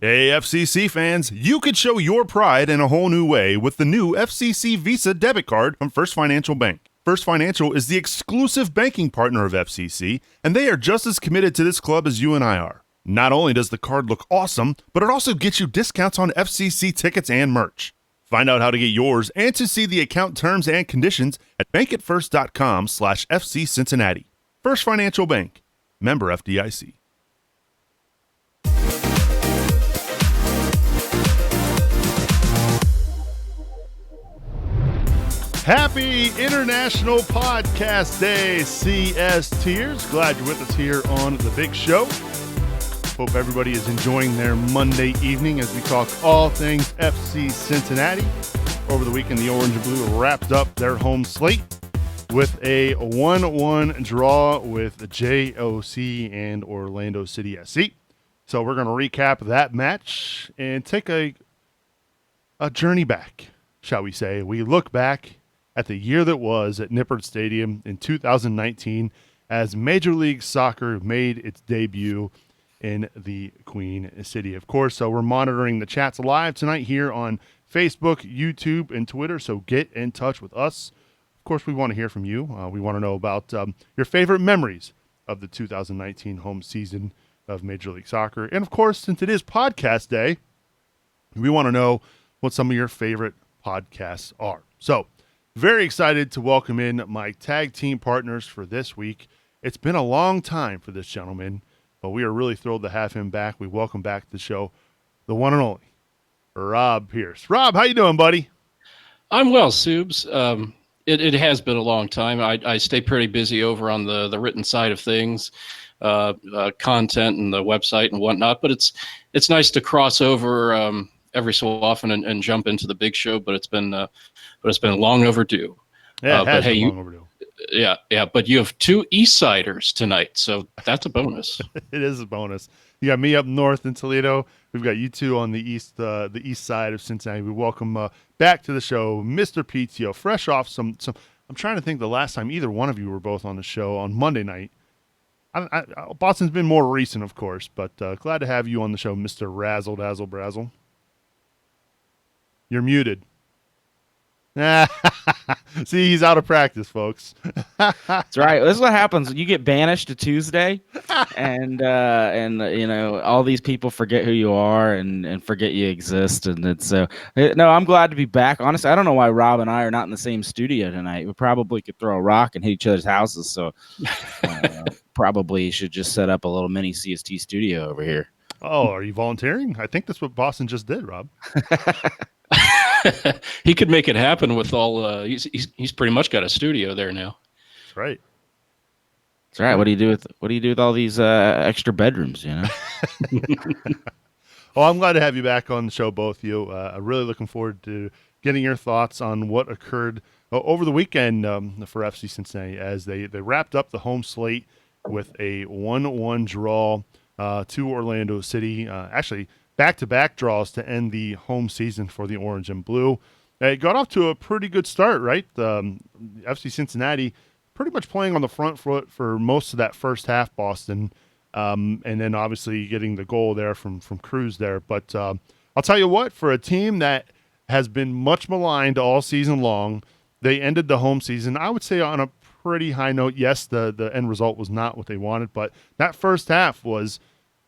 Hey, FCC fans, you could show your pride in a whole new way with the new FCC Visa debit card from First Financial Bank. First Financial is the exclusive banking partner of FCC, and they are just as committed to this club as you and I are. Not only does the card look awesome, but it also gets you discounts on FCC tickets and merch. Find out how to get yours and to see the account terms and conditions at bankatfirst.com/FC Cincinnati. First Financial Bank. Member FDIC. Happy International Podcast Day, CS Tiers. Glad you're with us here on The Big Show. Hope everybody is enjoying their Monday evening as we talk all things FC Cincinnati. Over the weekend, the Orange and Blue wrapped up their home slate with a 1-1 draw with the JOC and Orlando City SC. So we're going to recap that match and take a journey back, shall we say. We look back at the year that was at Nippert Stadium in 2019 as Major League Soccer made its debut in the Queen City, of course. So we're monitoring the chats live tonight here on Facebook, YouTube, and Twitter, so get in touch with us. Of course, we want to hear from you. We want to know about your favorite memories of the 2019 home season of Major League Soccer. And, of course, since it is podcast day, we want to know what some of your favorite podcasts are. So, very excited to welcome in my tag team partners for this week. It's been a long time for this gentleman, but we are really thrilled to have him back. We welcome back to the show the one and only Rob Pierce. Rob, how you doing, buddy? I'm well, Subes. It has been a long time. I stay pretty busy over on the written side of things, content and the website and whatnot. But it's nice to cross over every so often and jump into the big show. But it's been long overdue. Yeah, it has been long overdue. Yeah. But you have two East Siders tonight, so that's a bonus. It is a bonus. You got me up north in Toledo. We've got you two on the east side of Cincinnati. We welcome back to the show, Mr. PTO, fresh off some. I'm trying to think the last time either one of you were both on the show on Monday night. Boston's been more recent, of course, but glad to have you on the show, Mr. Razzle Dazzle Brazzle. You're muted. See, he's out of practice, folks. That's right. This is what happens when you get banished to Tuesday, and you know, all these people forget who you are and forget you exist. And it's no, I'm glad to be back. Honestly, I don't know why Rob and I are not in the same studio tonight. We probably could throw a rock and hit each other's houses. So probably should just set up a little mini CST studio over here. Oh, are you volunteering? I think that's what Boston just did, Rob. He could make it happen with all. He's pretty much got a studio there now. That's right. That's right. What do you do with all these extra bedrooms? You know. Well, I'm glad to have you back on the show, both of you. I'm really looking forward to getting your thoughts on what occurred over the weekend for FC Cincinnati as they wrapped up the home slate with a 1-1 draw to Orlando City. Actually, back-to-back draws to end the home season for the Orange and Blue. It got off to a pretty good start, right? FC Cincinnati pretty much playing on the front foot for most of that first half, Boston, and then obviously getting the goal there from Cruz there. But I'll tell you what, for a team that has been much maligned all season long, they ended the home season, I would say, on a pretty high note. Yes, the end result was not what they wanted, but that first half was,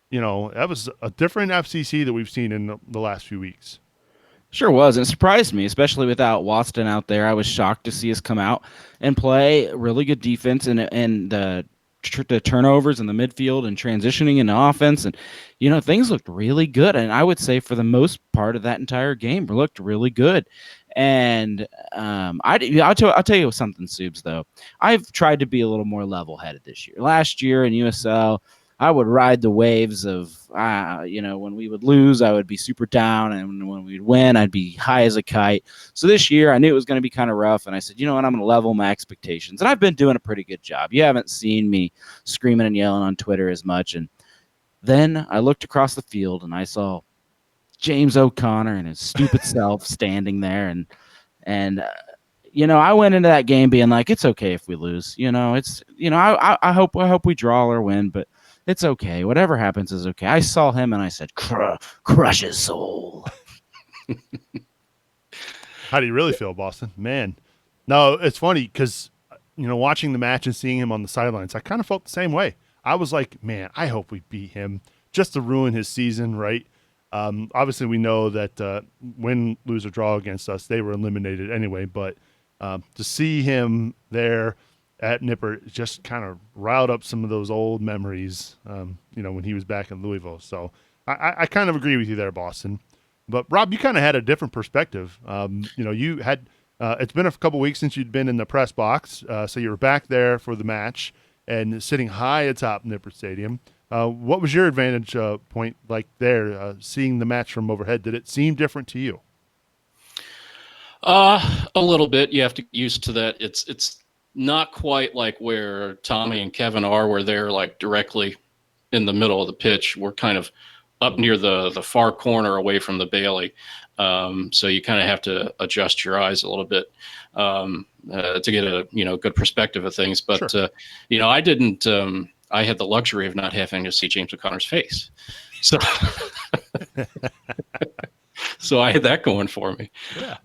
you know, that was a different FCC that we've seen in the last few weeks. Sure was, and it surprised me, especially without Watson out there. I was shocked to see us come out and play really good defense and the turnovers in the midfield and transitioning into offense, and you know, things looked really good. And I would say for the most part of that entire game, it looked really good. And I'll tell you something, Subes. Though I've tried to be a little more level-headed this year. Last year in USL, I would ride the waves of, you know, when we would lose, I would be super down. And when we'd win, I'd be high as a kite. So this year, I knew it was going to be kind of rough. And I said, you know what, I'm going to level my expectations. And I've been doing a pretty good job. You haven't seen me screaming and yelling on Twitter as much. And then I looked across the field and I saw James O'Connor and his stupid self standing there. And you know, I went into that game being like, it's okay if we lose. You know, it's, you know, I hope we draw or win, but It's okay. Whatever happens is okay. I saw him and I said, crush his soul. How do you really feel, Boston? Man, no, it's funny because watching the match and seeing him on the sidelines, I kind of felt the same way. I was like, man, I hope we beat him just to ruin his season, right? Obviously, we know that win, lose, or draw against us, they were eliminated anyway. But to see him there at Nipper just kind of riled up some of those old memories, when he was back in Louisville. So I kind of agree with you there, Boston. But Rob, you kind of had a different perspective. You had it's been a couple weeks since you'd been in the press box, so you were back there for the match and sitting high atop Nippert Stadium. What was your advantage point like there, seeing the match from overhead? Did it seem different to you? A little bit. You have to get used to that. It's not quite like where Tommy and Kevin are, where they're like directly in the middle of the pitch. We're kind of up near the far corner away from the Bailey. So you kind of have to adjust your eyes a little bit to get a good perspective of things. But Sure. I didn't. I had the luxury of not having to see James O'Connor's face, so so I had that going for me. Yeah.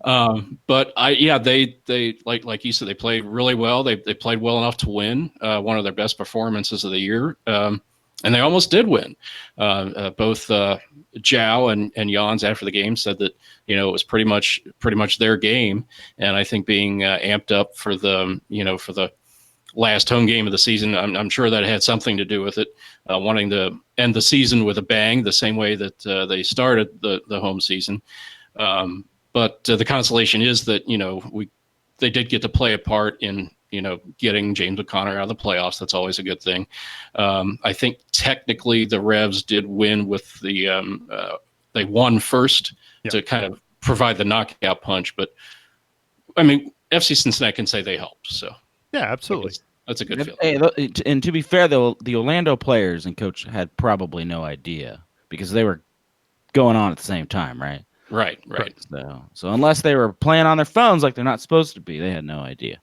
But they like you said, they played really well. They played well enough to win one of their best performances of the year. And they almost did win. Both Zhao and Jans after the game said that it was pretty much their game, and I think being amped up for the last home game of the season, I'm sure that had something to do with it. Wanting to end the season with a bang, the same way that they started the home season. But the consolation is that they did get to play a part in getting James O'Connor out of the playoffs. That's always a good thing. I think technically the Revs did win with they won first to kind of provide the knockout punch. But I mean, FC Cincinnati can say they helped. So yeah, absolutely. That's a good feeling. Hey, and to be fair, the Orlando players and coach had probably no idea because they were going on at the same time, right? Right. So unless they were playing on their phones like they're not supposed to be, they had no idea.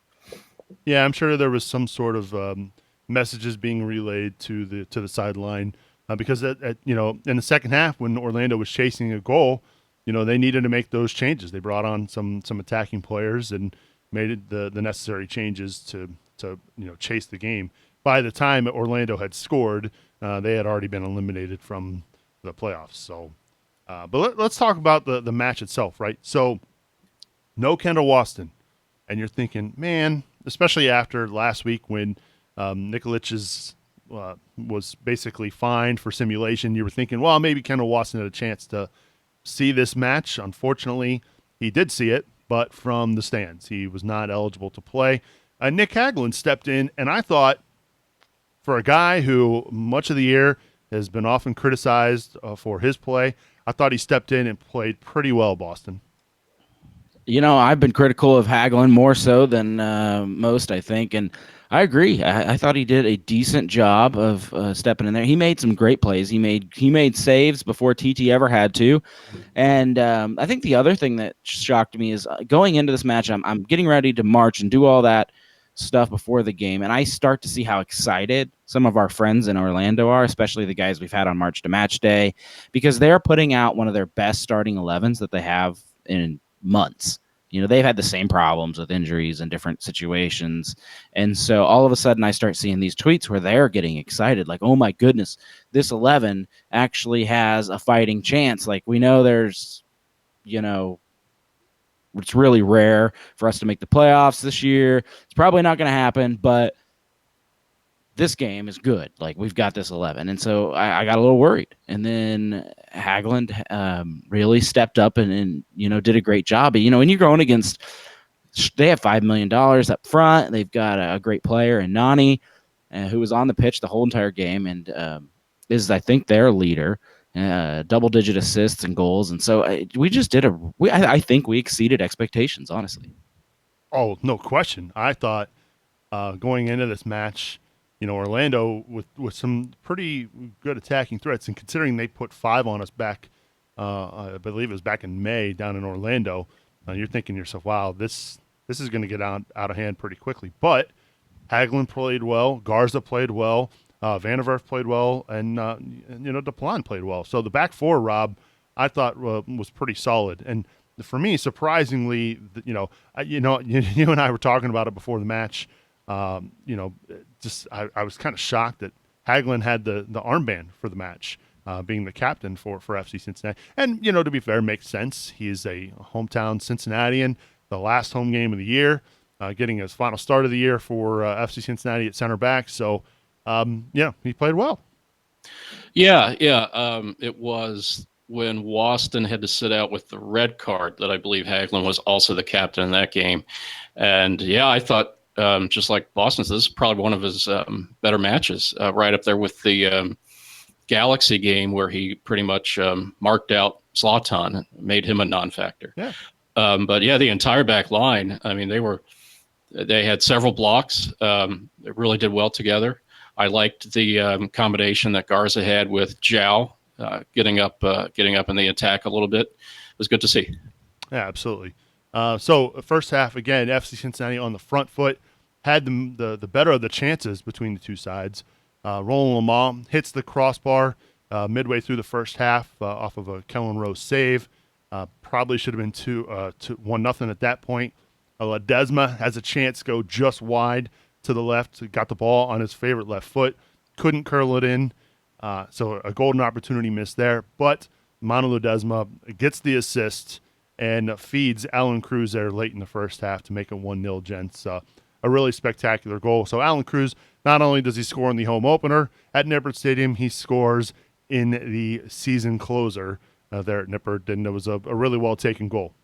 Yeah, I'm sure there was some sort of messages being relayed to the sideline because in the second half when Orlando was chasing a goal, they needed to make those changes. They brought on some attacking players and made it the necessary changes to chase the game. By the time Orlando had scored, they had already been eliminated from the playoffs. So, but let's talk about the match itself, right? So, no Kendall Waston, and you're thinking, man, especially after last week when Nikolic was basically fined for simulation, you were thinking, well, maybe Kendall Waston had a chance to see this match. Unfortunately, he did see it, but from the stands. He was not eligible to play. Nick Hagelin stepped in, and I thought for a guy who much of the year has been often criticized for his play, I thought he stepped in and played pretty well, Boston. I've been critical of Hagelin more so than most, I think, and I agree. I thought he did a decent job of stepping in there. He made some great plays. He made saves before TT ever had to, and I think the other thing that shocked me is going into this match, I'm getting ready to march and do all that stuff before the game, and I start to see how excited some of our friends in Orlando are, especially the guys we've had on March to Match Day, because they're putting out one of their best starting 11s that they have in months. They've had the same problems with injuries and different situations. And so all of a sudden I start seeing these tweets where they're getting excited. Like, oh my goodness, this 11 actually has a fighting chance. Like, we know there's, it's really rare for us to make the playoffs this year. It's probably not going to happen, but this game is good. Like, we've got this 11. And so I got a little worried. And then Hagelin really stepped up and did a great job. But, when you're going against, they have $5 million up front. They've got a great player in Nani, who was on the pitch the whole entire game and is, I think, their leader, double-digit assists and goals. And so we just did I think we exceeded expectations, honestly. Oh, no question. I thought going into this match, Orlando with some pretty good attacking threats, and considering they put 5 on us back, I believe it was back in May down in Orlando, you're thinking to yourself, wow, this is going to get out of hand pretty quickly. But Hagelin played well. Garza played well. Vanderwerf played well, and Duplan played well. So the back four, Rob, I thought was pretty solid. And for me, surprisingly, you and I were talking about it before the match. I was kind of shocked that Hagelin had the armband for the match, being the captain for FC Cincinnati. And to be fair, makes sense. He is a hometown Cincinnatian. The last home game of the year, getting his final start of the year for FC Cincinnati at center back. So, he played well. Yeah. It was when Waston had to sit out with the red card that I believe Hagelin was also the captain in that game. And I thought, just like Boston's, this is probably one of his better matches, right up there with the Galaxy game where he pretty much marked out Zlatan and made him a non-factor. Yeah. But the entire back line, I mean, they had several blocks. They really did well together. I liked the combination that Garza had with Zhao getting up in the attack a little bit. It was good to see. Yeah, absolutely. So first half, again, FC Cincinnati on the front foot, had the better of the chances between the two sides. Roland Lamont hits the crossbar midway through the first half off of a Kellen Rose save. Probably should have been 1-0 at that point. Ledesma has a chance to go just wide to the left. Got the ball on his favorite left foot. Couldn't curl it in. So a golden opportunity missed there. But Manu Ledesma gets the assist and feeds Alan Cruz there late in the first half to make it 1-0, gents. A really spectacular goal. So Alan Cruz, not only does he score in the home opener at Nippert Stadium, he scores in the season closer there at Nippert, and it was a really well-taken goal.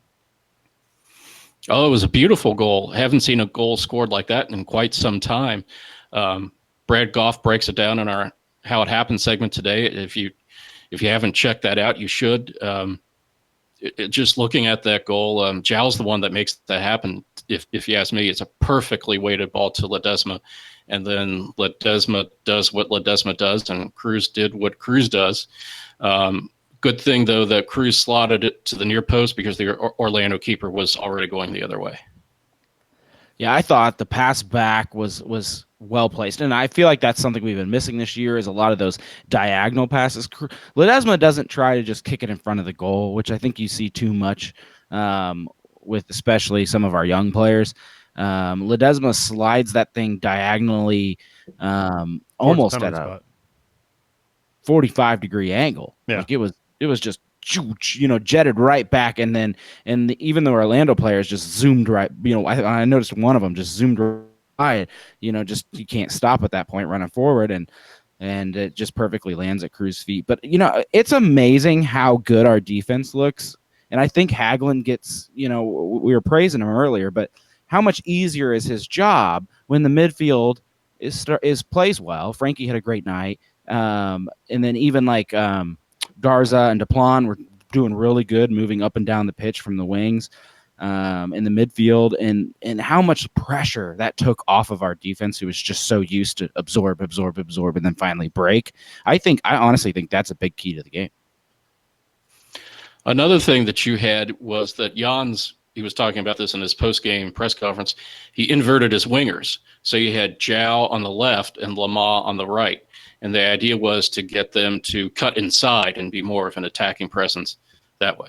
Oh, it was a beautiful goal. Haven't seen a goal scored like that in quite some time. Brad Goff breaks it down in our How It Happened segment today. If you haven't checked that out, you should. Just looking at that goal, Zhao's the one that makes that happen. If you ask me, it's a perfectly weighted ball to Ledesma, and then Ledesma does what Ledesma does, and Cruz did what Cruz does. Good thing though that Cruz slotted it to the near post because the Orlando keeper was already going the other way. Yeah, I thought the pass back was well placed, and I feel like that's something we've been missing this year is a lot of those diagonal passes. Ledesma doesn't try to just kick it in front of the goal, which I think you see too much with especially some of our young players. Ledesma slides that thing diagonally, almost at a 45-degree angle. Yeah. Like it was just jetted right back, and even the Orlando players just zoomed right. I noticed one of them just zoomed right. Just you can't stop at that point running forward, and it just perfectly lands at Cruz's feet. But it's amazing how good our defense looks, and I think Hagelin gets. We were praising him earlier, but how much easier is his job when the midfield is plays well? Frankie had a great night, and then even like. Garza and Duplan were doing really good, moving up and down the pitch from the wings in the midfield, and how much pressure that took off of our defense, who was just so used to absorb, and then finally break. I honestly think that's a big key to the game. Another thing that you had was that Jans, he was talking about this in his post-game press conference, he inverted his wingers. So you had Zhao on the left and Lamar on the right. And the idea was to get them to cut inside and be more of an attacking presence that way.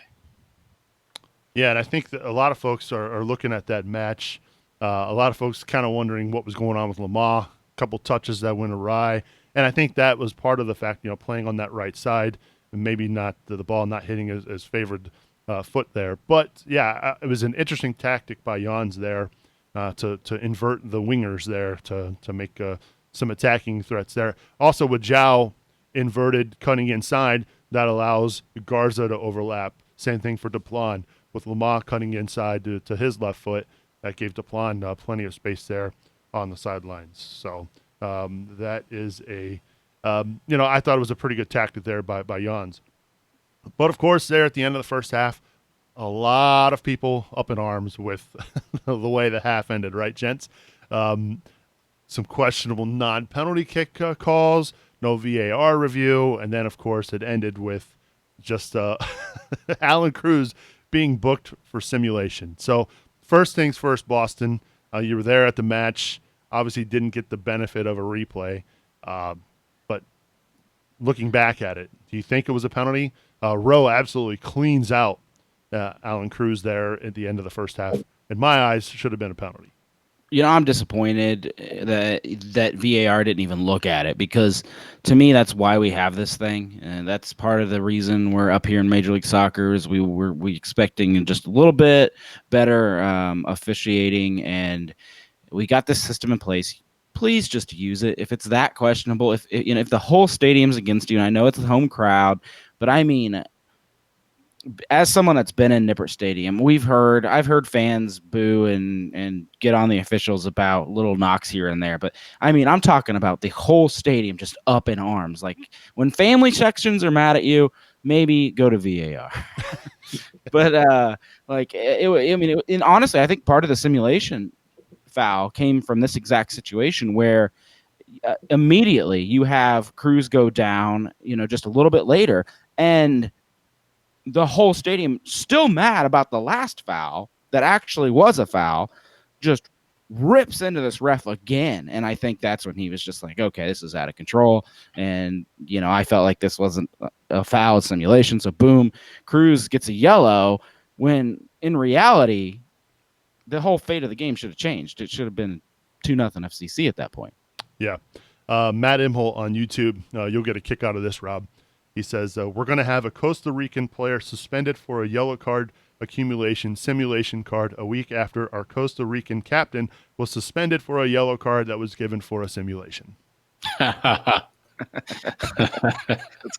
Yeah, and I think that a lot of folks are looking at that match. A lot of folks kind of wondering what was going on with Lamar. A couple touches that went awry. And I think that was part of the fact, playing on that right side and maybe not the ball not hitting his favored foot there. But, yeah, it was an interesting tactic by Jans there to invert the wingers there to make some attacking threats there. Also with Zhao inverted, cutting inside, that allows Garza to overlap. Same thing for Duplan. With Lamar cutting inside to his left foot, that gave Duplan plenty of space there on the sidelines. So that is I thought it was a pretty good tactic there by Jans. But, of course, there at the end of the first half, a lot of people up in arms with the way the half ended, right, gents? Some questionable non-penalty kick calls, no VAR review, and then, of course, it ended with just Alan Cruz being booked for simulation. So first things first, Boston, you were there at the match, obviously didn't get the benefit of a replay. looking back at it, do you think it was a penalty? Rowe absolutely cleans out Alan Cruz there at the end of the first half. In my eyes, should have been a penalty. I'm disappointed that VAR didn't even look at it, because to me that's why we have this thing, and that's part of the reason we're up here in Major League Soccer. Is we expecting just a little bit better officiating, and we got this system in place. Please just use it. If it's that questionable, if the whole stadium's against you, and I know it's a home crowd, but I mean, as someone that's been in Nippert Stadium, I've heard fans boo and get on the officials about little knocks here and there. But I mean, I'm talking about the whole stadium just up in arms. Like, when family sections are mad at you, maybe go to VAR. But and honestly, I think part of the simulation foul came from this exact situation where immediately you have Cruz go down, just a little bit later, and the whole stadium, still mad about the last foul that actually was a foul, just rips into this ref again. And I think that's when he was just like, okay, this is out of control. And, I felt like this wasn't a foul simulation. So boom, Cruz gets a yellow, when in reality, the whole fate of the game should have changed. It should have been 2-0 FCC at that point. Yeah. Matt Imholt on YouTube, you'll get a kick out of this, Rob. He says, we're going to have a Costa Rican player suspended for a yellow card accumulation simulation card a week after our Costa Rican captain was suspended for a yellow card that was given for a simulation. That's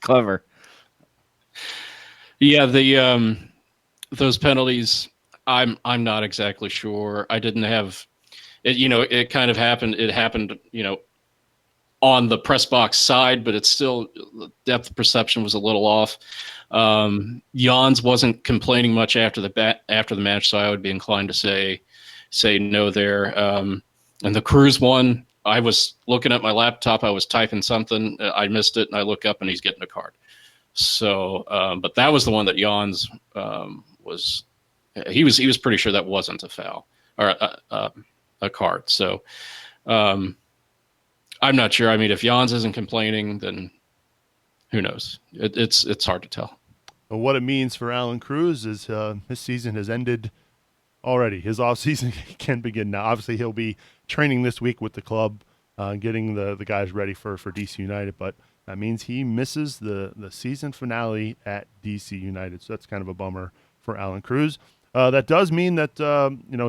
clever. Yeah, those penalties, I'm not exactly sure. I didn't have it. It kind of happened. It happened. On the press box side, but it's still, the depth perception was a little off. Jans wasn't complaining much after the match, so I would be inclined to say no there. And the Cruz one, I was looking at my laptop, I was typing something, I missed it, and I look up and he's getting a card. So, but that was the one that Jans was. He was pretty sure that wasn't a foul or a card. So. I'm not sure. I mean, if Jans isn't complaining, then who knows? It's hard to tell. Well, what it means for Alan Cruz is his season has ended already. His offseason can begin now. Obviously, he'll be training this week with the club, getting the guys ready for DC United, but that means he misses the season finale at DC United. So that's kind of a bummer for Alan Cruz. That does mean that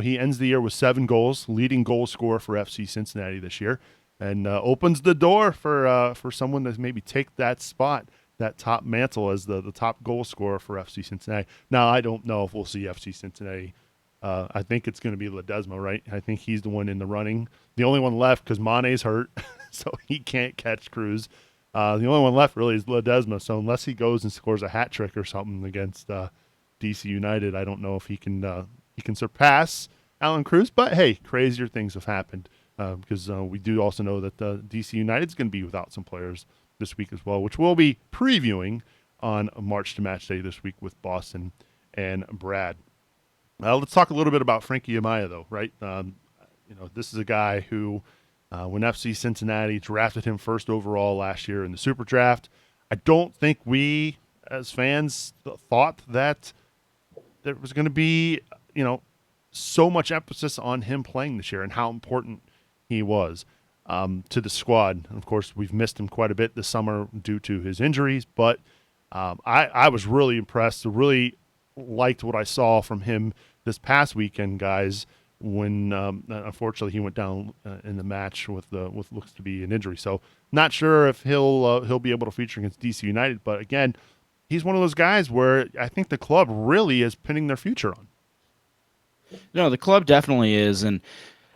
he ends the year with 7 goals, leading goal scorer for FC Cincinnati this year. And opens the door for someone to maybe take that spot, that top mantle as the top goal scorer for FC Cincinnati. Now, I don't know if we'll see FC Cincinnati. I think it's going to be Ledesma, right? I think he's the one in the running. The only one left, because Mane's hurt, so he can't catch Cruz. The only one left really is Ledesma. So unless he goes and scores a hat trick or something against DC United, I don't know if he can surpass Alan Cruz. But hey, crazier things have happened. Because we do also know that DC United is going to be without some players this week as well, which we'll be previewing on March to Match Day this week with Boston and Brad. Let's talk a little bit about Frankie Amaya, though, right? This is a guy who, when FC Cincinnati drafted him first overall last year in the Super Draft, I don't think we, as fans, thought that there was going to be, so much emphasis on him playing this year and how important he was to the squad. And of course, we've missed him quite a bit this summer due to his injuries, but I was really impressed, really liked what I saw from him this past weekend, guys, when unfortunately he went down in the match with looks to be an injury. So not sure if he'll be able to feature against DC United, but again, he's one of those guys where I think the club really is pinning their future on. No, the club definitely is, and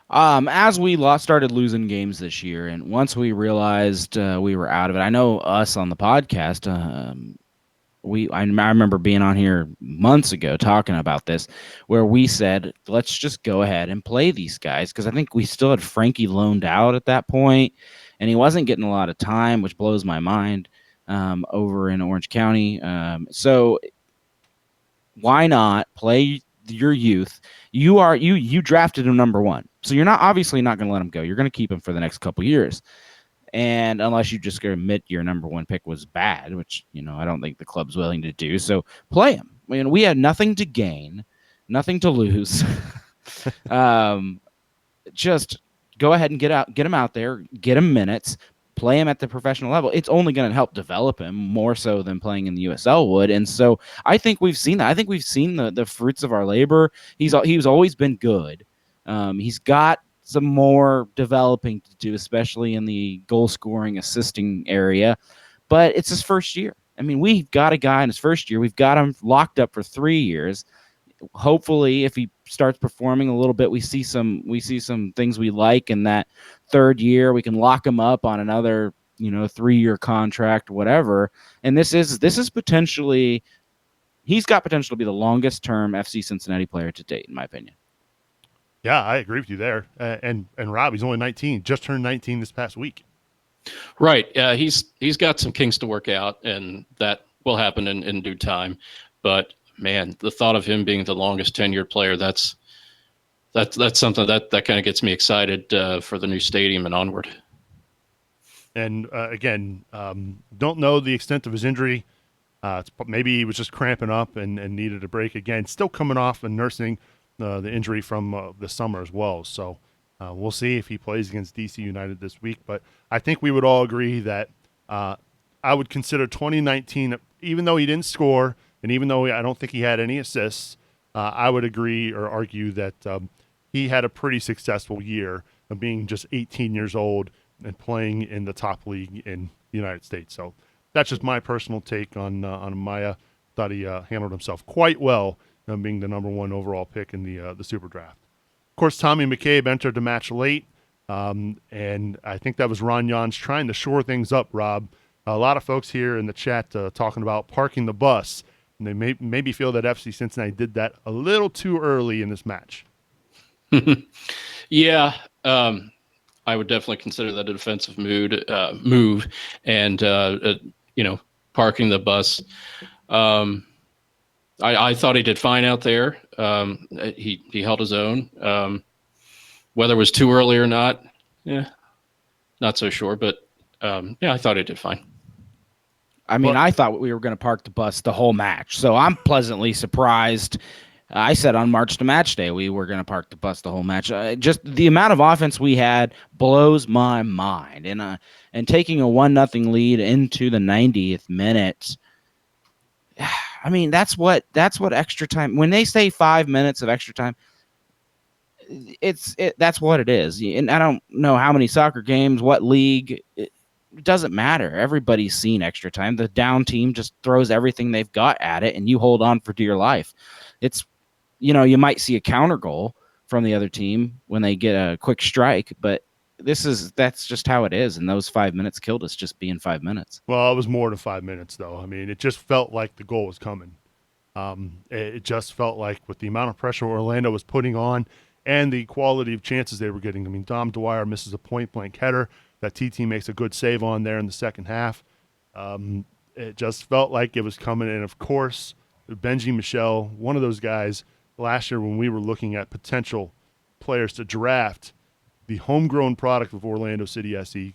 as we started losing games this year, and once we realized we were out of it, I know us on the podcast, I remember being on here months ago talking about this, where we said, let's just go ahead and play these guys, because I think we still had Frankie loaned out at that point, and he wasn't getting a lot of time, which blows my mind, over in Orange County. So why not play your youth? You drafted him number 1, so you're obviously not going to let him go. You're going to keep him for the next couple years. And unless you just admit your number one pick was bad, which, I don't think the club's willing to do. So play him. I mean, we had nothing to gain, nothing to lose. Just go ahead and get him out there, get him minutes, play him at the professional level. It's only going to help develop him more so than playing in the USL would. And so I think we've seen that. I think we've seen the fruits of our labor. He's always been good. He's got some more developing to do, especially in the goal scoring, assisting area. But it's his first year. I mean, we've got a guy in his first year. We've got him locked up for 3 years. Hopefully, if he starts performing a little bit, we see some things we like in that third year. We can lock him up on another 3-year contract, whatever. And this is potentially, he's got potential to be the longest term FC Cincinnati player to date, in my opinion. Yeah, I agree with you there. And Rob, he's only 19, just turned 19 this past week. Right. He's got some kinks to work out, and that will happen in due time. But man, the thought of him being the longest tenured player, that's something that kind of gets me excited for the new stadium and onward. And again, don't know the extent of his injury. Maybe he was just cramping up and needed a break. Again, still coming off and nursing the injury from the summer as well. So we'll see if he plays against DC United this week. But I think we would all agree that I would consider 2019, even though he didn't score and even though I don't think he had any assists, I would agree or argue that he had a pretty successful year of being just 18 years old and playing in the top league in the United States. So that's just my personal take on Maya. Thought he handled himself quite well, being the number one overall pick in the Super Draft. Of course, Tommy McCabe entered the match late, and I think that was Ron Jans trying to shore things up, Rob. A lot of folks here in the chat talking about parking the bus, and they maybe feel that FC Cincinnati did that a little too early in this match. Yeah, I would definitely consider that a defensive move, and parking the bus. I thought he did fine out there. He held his own. Whether it was too early or not, not so sure. But I thought he did fine. I mean, I thought we were going to park the bus the whole match, so I'm pleasantly surprised. I said on March to Match Day we were going to park the bus the whole match. Just the amount of offense we had blows my mind, and taking a 1-0 lead into the 90th minute. I mean, that's what extra time. When they say 5 minutes of extra time, that's what it is. And I don't know how many soccer games, what league. It doesn't matter. Everybody's seen extra time. The down team just throws everything they've got at it, and you hold on for dear life. It's, you might see a counter goal from the other team when they get a quick strike, but that's just how it is. And those 5 minutes killed us, just being 5 minutes. Well, it was more than 5 minutes, though. I mean, it just felt like the goal was coming. It just felt like with the amount of pressure Orlando was putting on and the quality of chances they were getting. I mean, Dom Dwyer misses a point-blank header that TT makes a good save on there in the second half. It just felt like it was coming. And, of course, Benji Michel, one of those guys last year when we were looking at potential players to draft, the homegrown product of Orlando City SE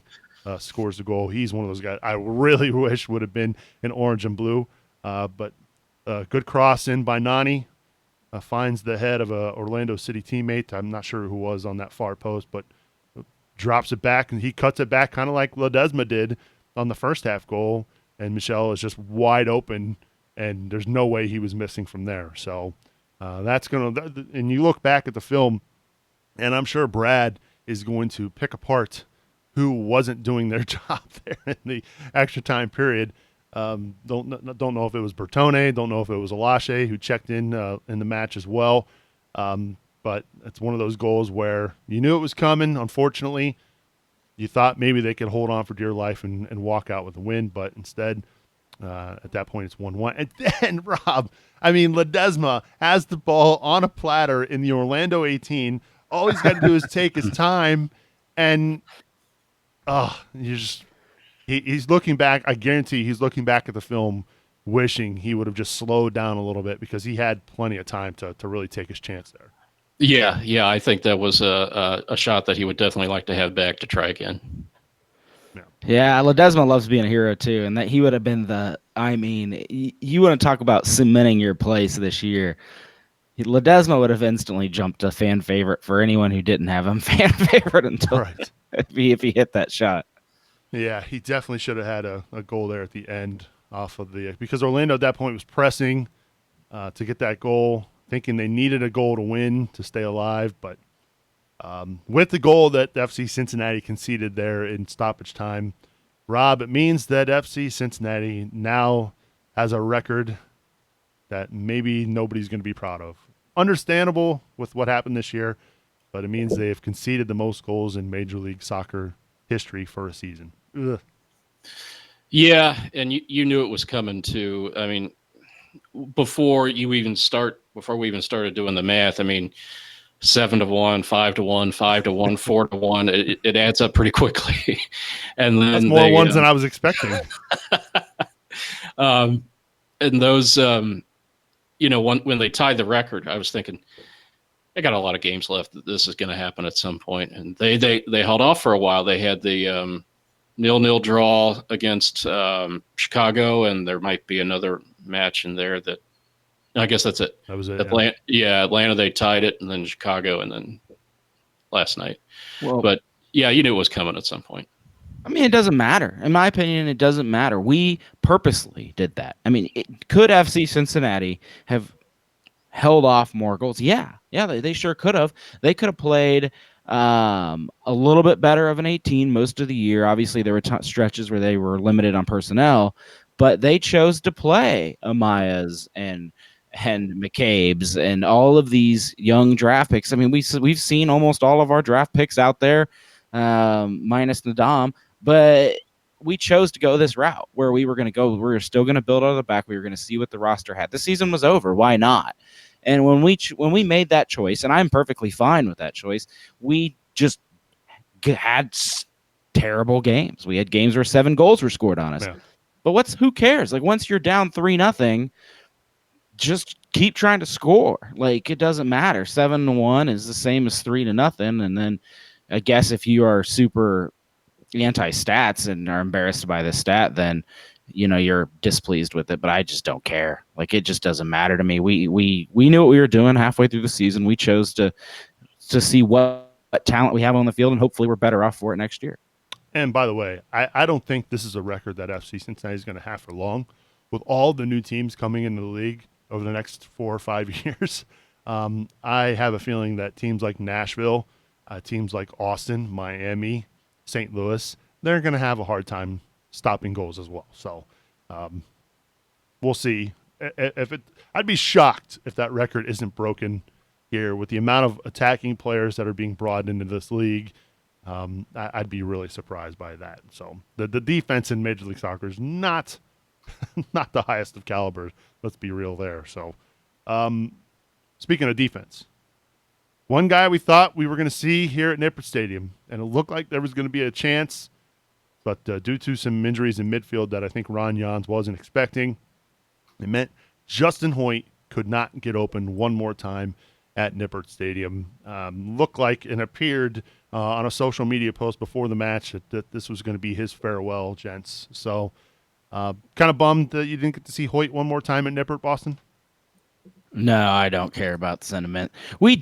scores the goal. He's one of those guys I really wish would have been in orange and blue. But good cross in by Nani. Finds the head of a Orlando City teammate. I'm not sure who was on that far post, but drops it back, and he cuts it back kind of like Ledesma did on the first half goal, and Michel is just wide open, and there's no way he was missing from there. So that's going to – and you look back at the film, and I'm sure Brad is going to pick apart who wasn't doing their job there in the extra time period. Don't know if it was Bertone, don't know if it was Alashe who checked in the match as well. But it's one of those goals where you knew it was coming. Unfortunately, you thought maybe they could hold on for dear life and walk out with a win, but instead, at that point, it's 1-1. And then, Rob, I mean, Ledesma has the ball on a platter in the Orlando 18. All he's got to do is take his time, and he's looking back. I guarantee he's looking back at the film wishing he would have just slowed down a little bit because he had plenty of time to really take his chance there. Yeah, I think that was a shot that he would definitely like to have back to try again. Yeah. Yeah, Ledesma loves being a hero too, and that he would have been you want to talk about cementing your place this year. Ledesma would have instantly jumped a fan favorite for anyone who didn't have him fan favorite until Right. if he hit that shot. Yeah, he definitely should have had a goal there at the end off of because Orlando at that point was pressing to get that goal, thinking they needed a goal to win to stay alive. But with the goal that FC Cincinnati conceded there in stoppage time, Rob, it means that FC Cincinnati now has a record that maybe nobody's going to be proud of. Understandable with what happened this year, but it means they have conceded the most goals in Major League Soccer history for a season. Ugh. Yeah, and you knew it was coming too. I mean, before we even started doing the math, I mean, 7-1, 5-1, 5-1, 4-1, it adds up pretty quickly. And then That's more ones than I was expecting. And those, when they tied the record, I was thinking they got a lot of games left that this is going to happen at some point. And they held off for a while. They had the 0-0 draw against Chicago, and there might be another match in there that I guess that's it. That was it. Atlanta, Atlanta, they tied it, and then Chicago, and then last night. Well, but yeah, you knew it was coming at some point. I mean, it doesn't matter. In my opinion, it doesn't matter. We purposely did that. I mean, could FC Cincinnati have held off more goals? Yeah, they sure could have. They could have played a little bit better of an 18 most of the year. Obviously, there were stretches where they were limited on personnel, but they chose to play Amaya's and McCabe's and all of these young draft picks. I mean, we've seen almost all of our draft picks out there, minus Nadam, but we chose to go this route where we were going to go. We were still going to build out of the back. We were going to see what the roster had. The season was over. Why not? And when we made that choice, and I'm perfectly fine with that choice, we just had terrible games. We had games where 7 goals were scored on us. Yeah. But who cares? Like, once you're down 3-0, just keep trying to score. Like, it doesn't matter. 7-1 is the same as 3-0. And then I guess if you are super anti-stats and are embarrassed by the stat, then you're displeased with it. But I just don't care. Like, it just doesn't matter to me. We knew what we were doing halfway through the season. We chose to see what talent we have on the field, and hopefully we're better off for it next year. And by the way, I don't think this is a record that FC Cincinnati is going to have for long. With all the new teams coming into the league over the next 4 or 5 years, I have a feeling that teams like Nashville, teams like Austin, Miami, St. Louis, they're going to have a hard time stopping goals as well. So we'll see. I'd be shocked if that record isn't broken here with the amount of attacking players that are being brought into this league. I'd be really surprised by that. So the defense in Major League Soccer is not the highest of caliber. Let's be real there. So speaking of defense, one guy we thought we were going to see here at Nippert Stadium, and it looked like there was going to be a chance, but due to some injuries in midfield that I think Ron Jans wasn't expecting, it meant Justin Hoyt could not get open one more time at Nippert Stadium. Looked like and appeared on a social media post before the match that this was going to be his farewell, gents. So kind of bummed that you didn't get to see Hoyt one more time at Nippert, Boston. No, I don't care about the sentiment. We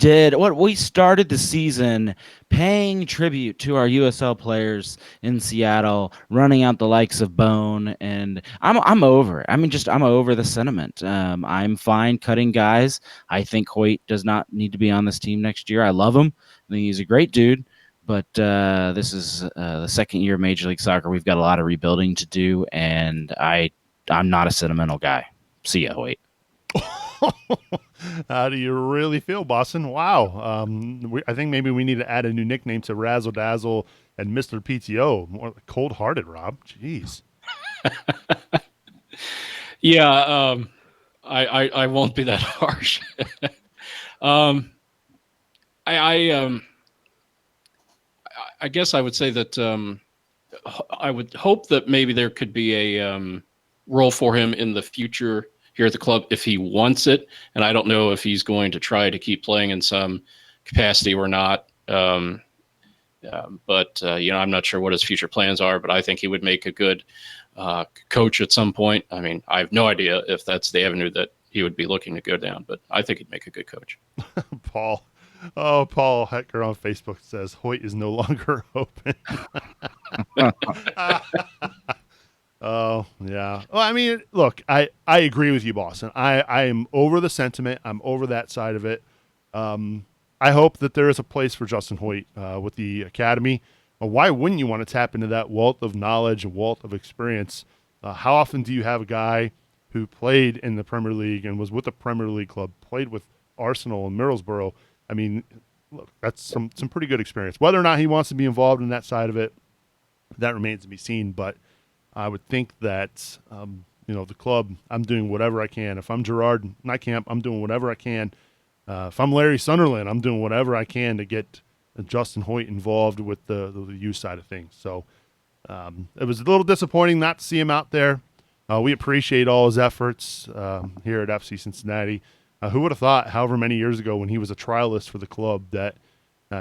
started the season paying tribute to our USL players in Seattle, running out the likes of Bone, and I'm over it. I mean, I'm over the sentiment. I'm fine cutting guys. I think Hoyt does not need to be on this team next year. I love him. I think he's a great dude, but this is the second year of Major League Soccer. We've got a lot of rebuilding to do, and I'm not a sentimental guy. See ya, Hoyt. How do you really feel, Boston? Wow. I think maybe we need to add a new nickname to Razzle Dazzle and Mr. PTO. More cold-hearted, Rob. Jeez. Yeah, I won't be that harsh. I guess I would say that I would hope that maybe there could be a role for him in the future here at the club if he wants it, and I don't know if he's going to try to keep playing in some capacity or not. But I'm not sure what his future plans are, but I think he would make a good coach at some point. I mean, I have no idea if that's the avenue that he would be looking to go down, but I think he'd make a good coach. Paul. Oh, Paul Hecker on Facebook says Hoyt is no longer open. Oh, yeah. Well, I mean, look, I agree with you, Boston. I am over the sentiment. I'm over that side of it. I hope that there is a place for Justin Hoyt with the academy. Why wouldn't you want to tap into that wealth of knowledge and wealth of experience? How often do you have a guy who played in the Premier League and was with a Premier League club, played with Arsenal and Middlesbrough? I mean, look, that's some pretty good experience. Whether or not he wants to be involved in that side of it, that remains to be seen. But I would think that, the club, I'm doing whatever I can. If I'm Gerard Nightcamp, I'm doing whatever I can. If I'm Larry Sunderland, I'm doing whatever I can to get Justin Hoyt involved with the youth side of things. So it was a little disappointing not to see him out there. We appreciate all his efforts here at FC Cincinnati. Who would have thought, however many years ago when he was a trialist for the club, that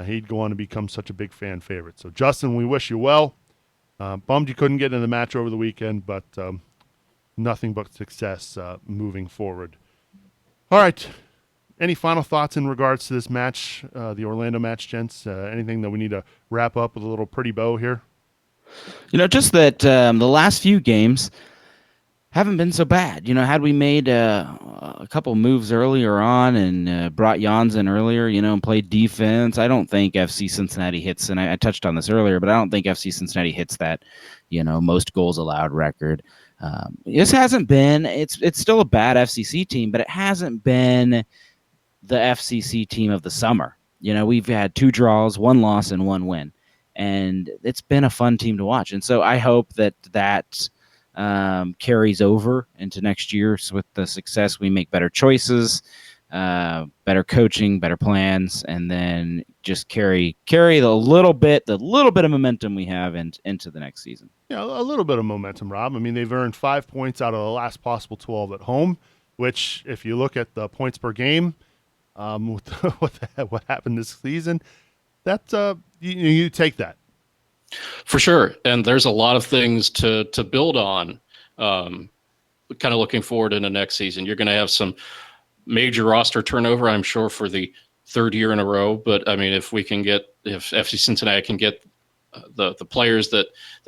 he'd go on to become such a big fan favorite. So, Justin, we wish you well. Bummed you couldn't get in the match over the weekend, but nothing but success moving forward. All right. Any final thoughts in regards to this match, the Orlando match, gents? Anything that we need to wrap up with a little pretty bow here? Just that the last few games haven't been so bad. Had we made a couple moves earlier on and brought Jans in earlier, and played defense, I don't think FC Cincinnati hits, and I touched on this earlier, but I don't think FC Cincinnati hits that, most goals allowed record. This hasn't been, it's still a bad FCC team, but it hasn't been the FCC team of the summer. We've had 2 draws, 1 loss, and 1 win, and it's been a fun team to watch. And so I hope that carries over into next year. So with the success, we make better choices, better coaching, better plans, and then just carry the little bit of momentum we have into the next season. Yeah, a little bit of momentum, Rob. I mean, they've earned 5 points out of the last possible 12 at home, which, if you look at the points per game, what happened this season, that you take that. For sure. And there's a lot of things to build on. Kind of looking forward in the next season. You're going to have some major roster turnover, I'm sure, for the 3rd year in a row. But I mean, if FC Cincinnati can get the players that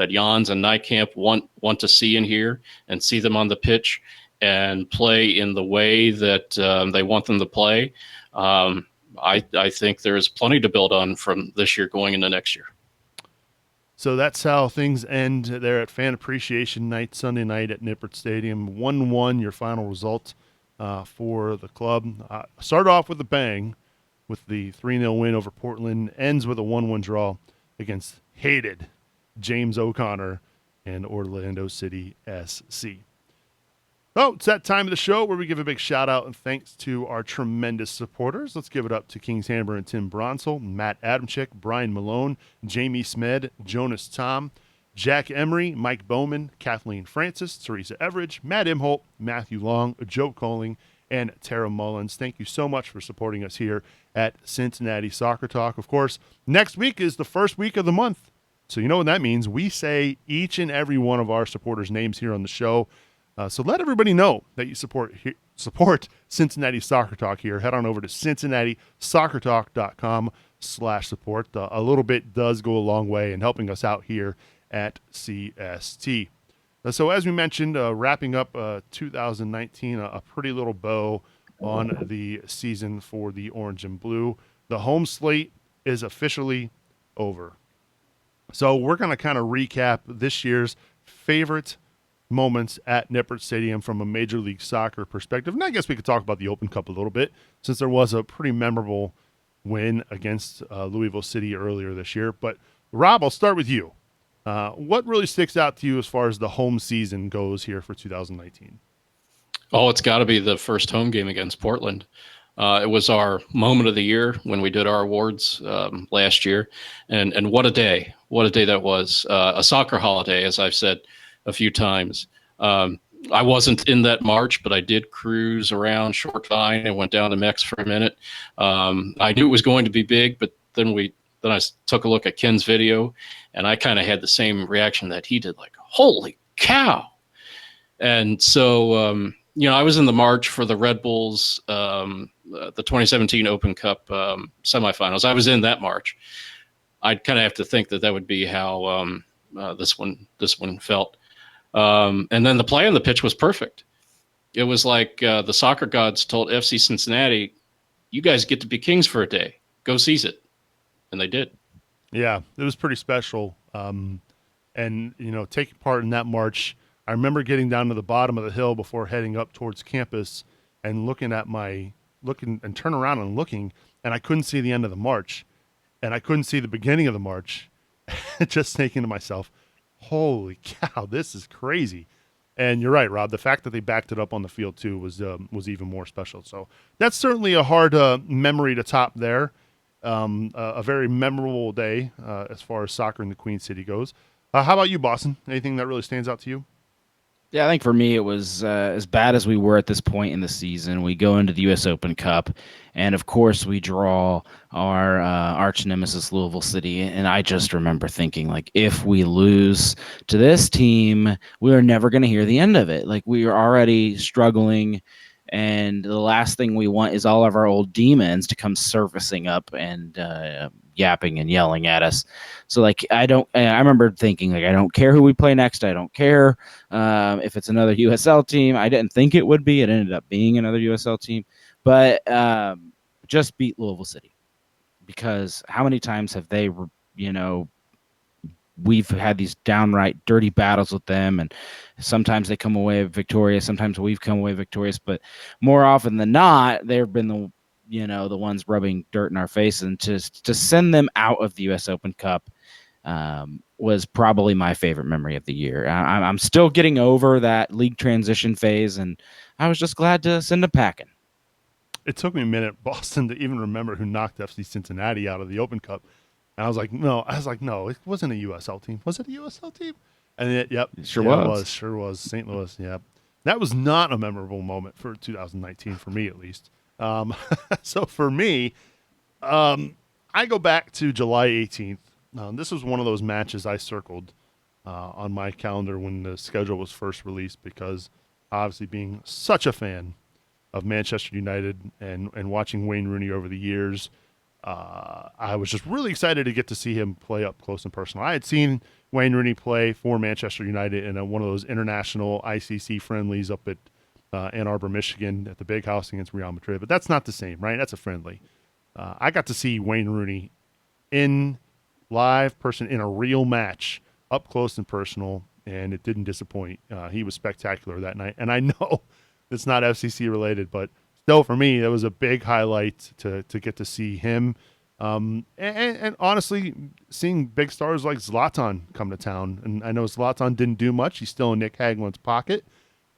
Jans and Nightcamp want to see in here and see them on the pitch and play in the way that they want them to play, I think there's plenty to build on from this year going into next year. So that's how things end there at Fan Appreciation Night, Sunday night at Nippert Stadium. 1-1, your final result for the club. Start off with a bang with the 3-0 win over Portland. Ends with a 1-1 draw against hated James O'Connor and Orlando City SC. Oh, it's that time of the show where we give a big shout out and thanks to our tremendous supporters. Let's give it up to Kings Hammer and Tim Bronsel, Matt Adamczyk, Brian Malone, Jamie Smed, Jonas Tom, Jack Emery, Mike Bowman, Kathleen Francis, Teresa Everidge, Matt Imholt, Matthew Long, Joe Colling, and Tara Mullins. Thank you so much for supporting us here at Cincinnati Soccer Talk. Of course, next week is the first week of the month. So you know what that means. We say each and every one of our supporters' names here on the show. So let everybody know that you support Cincinnati Soccer Talk here. Head on over to CincinnatiSoccerTalk.com/support. A little bit does go a long way in helping us out here at CST. So as we mentioned, wrapping up 2019, a pretty little bow on the season for the Orange and Blue. The home slate is officially over. So we're going to kind of recap this year's favorite moments at Nippert Stadium from a Major League Soccer perspective. And I guess we could talk about the Open Cup a little bit, since there was a pretty memorable win against Louisville City earlier this year. But Rob, I'll start with you. What really sticks out to you as far as the home season goes here for 2019? Oh, it's got to be the first home game against Portland. It was our moment of the year when we did our awards last year. And what a day. What a day that was. A soccer holiday, as I've said a few times. I wasn't in that march, but I did cruise around Short Vine and went down to Mex for a minute. I knew it was going to be big, but then we then I took a look at Ken's video, and I kind of had the same reaction that he did, like, holy cow. And so, I was in the March for the Red Bulls, the 2017 Open Cup semifinals. I was in that March. I'd kind of have to think that would be how this one felt. And then the play on the pitch was perfect. It was like the soccer gods told FC Cincinnati, you guys get to be kings for a day. Go seize it. And they did. Yeah, it was pretty special. And, taking part in that march, I remember getting down to the bottom of the hill before heading up towards campus and looking and turn around and looking, and I couldn't see the end of the march, and I couldn't see the beginning of the march. Just thinking to myself, holy cow, this is crazy. And you're right, Rob. The fact that they backed it up on the field too was even more special. So that's certainly a hard memory to top there. A very memorable day as far as soccer in the Queen City goes. How about you, Boston? Anything that really stands out to you? Yeah, I think for me it was as bad as we were at this point in the season. We go into the U.S. Open Cup, and of course we draw our arch nemesis Louisville City. And I just remember thinking, like, if we lose to this team, we are never going to hear the end of it. Like, we are already struggling, and the last thing we want is all of our old demons to come surfacing up and yapping and yelling at us. So, like, I remember thinking, like, I don't care who we play next. I don't care if it's another USL team. I didn't think it would be. It ended up being another USL team. But just beat Louisville City, because how many times have they, we've had these downright dirty battles with them, and sometimes they come away victorious, sometimes we've come away victorious, but more often than not, they've been the ones rubbing dirt in our face. And to send them out of the U.S. Open Cup was probably my favorite memory of the year. I'm still getting over that league transition phase, and I was just glad to send them packing. It took me a minute, Boston, to even remember who knocked FC Cincinnati out of the Open Cup. And I was like, no, it wasn't a USL team. Was it a USL team? And it sure was St. Louis. Yeah, that was not a memorable moment for 2019 for me, at least. So for me, I go back to July 18th. This was one of those matches I circled on my calendar when the schedule was first released, because obviously being such a fan of Manchester United and watching Wayne Rooney over the years, I was just really excited to get to see him play up close and personal. I had seen Wayne Rooney play for Manchester United in one of those international ICC friendlies up at Ann Arbor, Michigan, at the Big House against Real Madrid, but that's not the same, right? That's a friendly. I got to see Wayne Rooney in live person in a real match, up close and personal, and it didn't disappoint. He was spectacular that night, and I know it's not FCC related, but still, for me, it was a big highlight to get to see him. And honestly, seeing big stars like Zlatan come to town. And I know Zlatan didn't do much. He's still in Nick Hagland's pocket.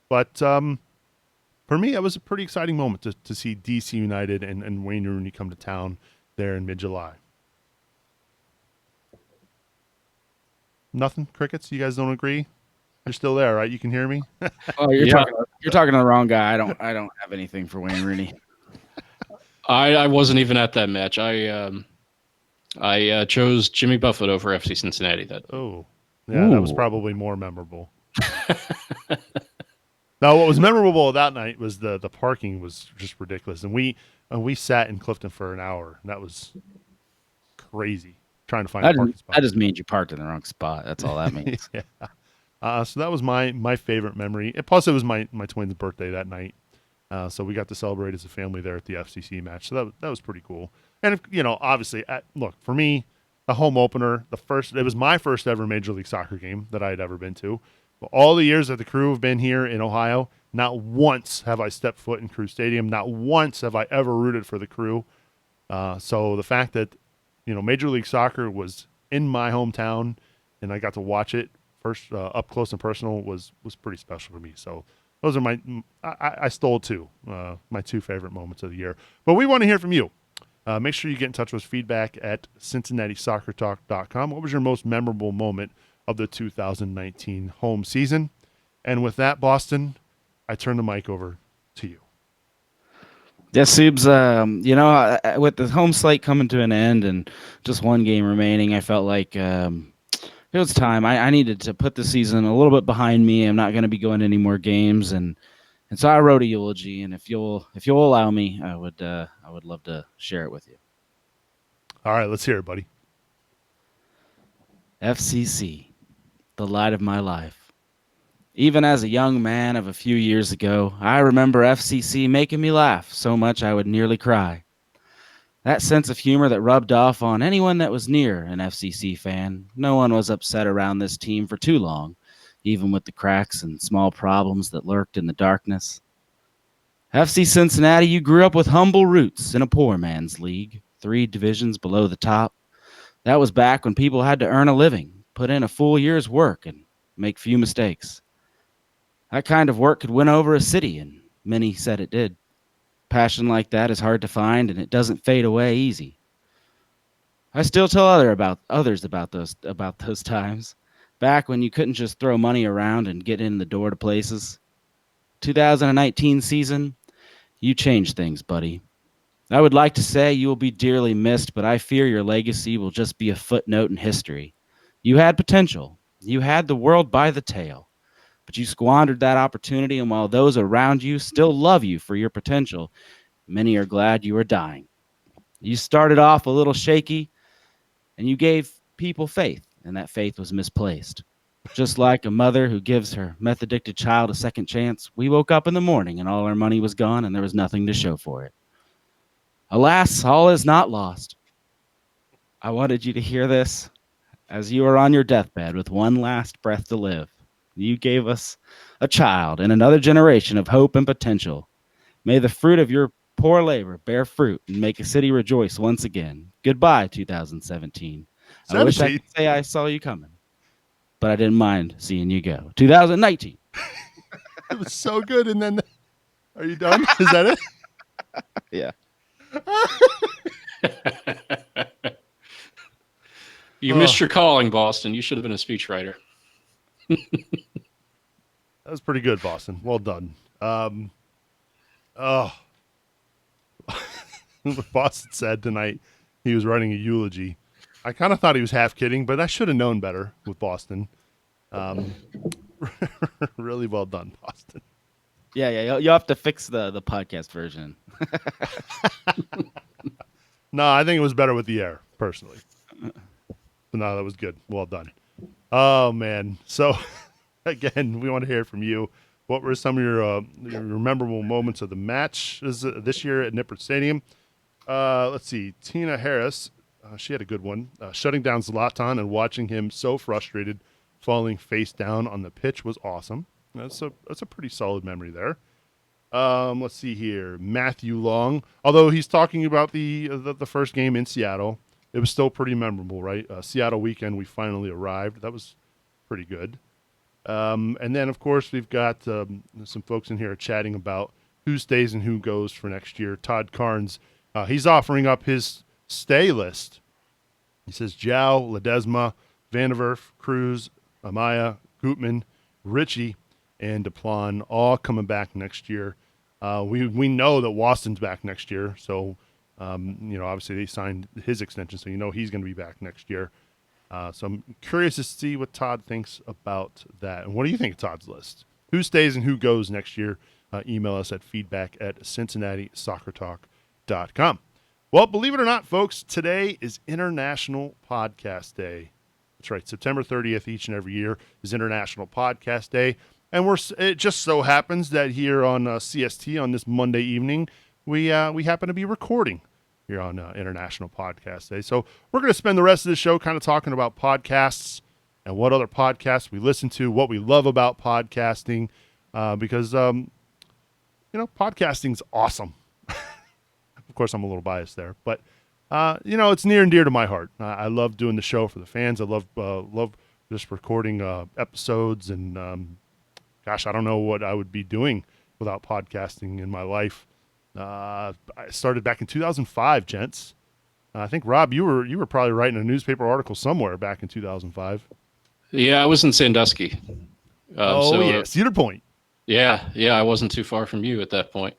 But for me, it was a pretty exciting moment to see DC United and Wayne Rooney come to town there in mid-July. Nothing? Crickets? You guys don't agree? You're still there, right? You can hear me? Oh, you're talking to the wrong guy. I don't have anything for Wayne Rooney. I wasn't even at that match. I chose Jimmy Buffett over FC Cincinnati that day. Oh, yeah, that was probably more memorable. Now, what was memorable that night was the parking was just ridiculous, and we sat in Clifton for an hour. And that was crazy, trying to find a parking spot. That just means you parked in the wrong spot. That's all that means. Yeah. So that was my favorite memory. And plus, it was my twins' birthday that night. So we got to celebrate as a family there at the FCC match. So that was pretty cool. And, obviously, look, for me, the home opener, it was my first ever Major League Soccer game that I had ever been to. But all the years that the Crew have been here in Ohio, not once have I stepped foot in Crew Stadium. Not once have I ever rooted for the Crew. So the fact that, Major League Soccer was in my hometown and I got to watch it first up close and personal was pretty special for me. So those are I stole two, my two favorite moments of the year. But we want to hear from you. Make sure you get in touch with us, feedback at CincinnatiSoccerTalk.com. What was your most memorable moment of the 2019 home season? And with that, Boston, I turn the mic over to you. Yeah, Subes, with the home slate coming to an end and just one game remaining, I felt like it was time. I needed to put the season a little bit behind me. I'm not going to be going to any more games, and so I wrote a eulogy. And if you'll allow me, I would love to share it with you. All right, let's hear it, buddy. FCC, the light of my life. Even as a young man of a few years ago, I remember FCC making me laugh so much I would nearly cry. That sense of humor that rubbed off on anyone that was near an FCC fan. No one was upset around this team for too long, even with the cracks and small problems that lurked in the darkness. FC Cincinnati, you grew up with humble roots in a poor man's league, 3 divisions below the top. That was back when people had to earn a living, put in a full year's work, and make few mistakes. That kind of work could win over a city, and many said it did. Passion like that is hard to find, and it doesn't fade away easy. I still tell others about those times, back when you couldn't just throw money around and get in the door to places. 2019 season, you changed things, buddy. I would like to say you will be dearly missed, but I fear your legacy will just be a footnote in history. You had potential. You had the world by the tail, but you squandered that opportunity, and while those around you still love you for your potential, many are glad you are dying. You started off a little shaky, and you gave people faith, and that faith was misplaced. Just like a mother who gives her meth addicted child a second chance, we woke up in the morning and all our money was gone and there was nothing to show for it. Alas, all is not lost. I wanted you to hear this as you are on your deathbed with one last breath to live. You gave us a child and another generation of hope and potential. May the fruit of your poor labor bear fruit and make a city rejoice once again. Goodbye, 2017. I wish I could say I saw you coming, but I didn't mind seeing you go. 2019. It was so good. And then, are you done? Is that it? Yeah. You missed your calling, Boston. You should have been a speechwriter. That was pretty good, Boston. Well done. What Boston said tonight, he was writing a eulogy. I kind of thought he was half kidding, but I should have known better with Boston. Really well done, Boston. Yeah. You'll have to fix the podcast version. No, I think it was better with the air, personally. But no, that was good. Well done. Oh, man. So, again, we want to hear from you. What were some of your memorable moments of the match this year at Nippert Stadium? Let's see. Tina Harris, she had a good one. Shutting down Zlatan and watching him so frustrated, falling face down on the pitch was awesome. That's a pretty solid memory there. Let's see here. Matthew Long, although he's talking about the first game in Seattle, it was still pretty memorable, right? Seattle weekend, we finally arrived. That was pretty good. And then, of course, we've got some folks in here chatting about who stays and who goes for next year. Todd Carnes, he's offering up his stay list. He says Jow, Ledesma, Vanderwerf, Cruz, Amaya, Gutman, Richie, and Deplan all coming back next year. We know that Waston's back next year, so obviously they signed his extension, so he's going to be back next year. So I'm curious to see what Todd thinks about that. And what do you think of Todd's list? Who stays and who goes next year? Email us at feedback@cincinnati-soccertalk.com. Well, believe it or not, folks, today is International Podcast Day. That's right. September 30th each and every year is International Podcast Day. And it just so happens that here on CST on this Monday evening, we happen to be recording here on International Podcast Day. So we're going to spend the rest of the show kind of talking about podcasts and what other podcasts we listen to, what we love about podcasting, because, podcasting's awesome. Of course, I'm a little biased there, but, it's near and dear to my heart. I love doing the show for the fans. I love just recording episodes, and gosh, I don't know what I would be doing without podcasting in my life. I started back in 2005, gents. I think, Rob, you were probably writing a newspaper article somewhere back in 2005. Yeah, I was in Sandusky. Cedar Point. Yeah, I wasn't too far from you at that point.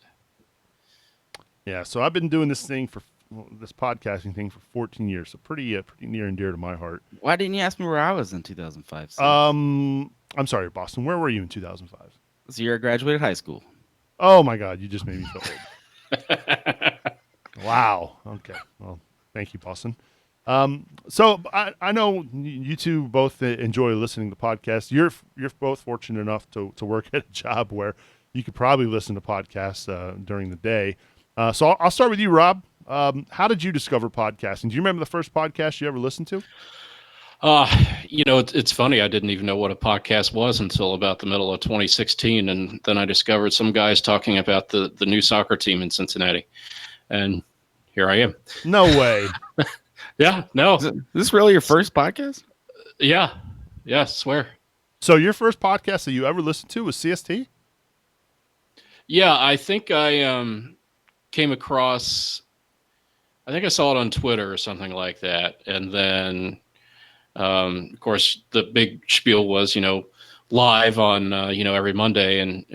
Yeah, so I've been doing this podcasting thing for 14 years, so pretty near and dear to my heart. Why didn't you ask me where I was in 2005? Sid? I'm sorry, Boston. Where were you in 2005? The year I graduated high school. Oh my God, you just made me feel old. Wow. Okay. Well, thank you, Boston. So I know you two both enjoy listening to podcasts. You're both fortunate enough to work at a job where you could probably listen to podcasts during the day. So I'll start with you, Rob. How did you discover podcasting? Do you remember the first podcast you ever listened to? It's funny. I didn't even know what a podcast was until about the middle of 2016, and then I discovered some guys talking about the new soccer team in Cincinnati, and here I am. No way. Yeah, no. Is this really your first podcast? Yeah, I swear. So your first podcast that you ever listened to was CST? Yeah, I think I came across. I think I saw it on Twitter or something like that, and then, of course, the big spiel was, live on, every Monday, and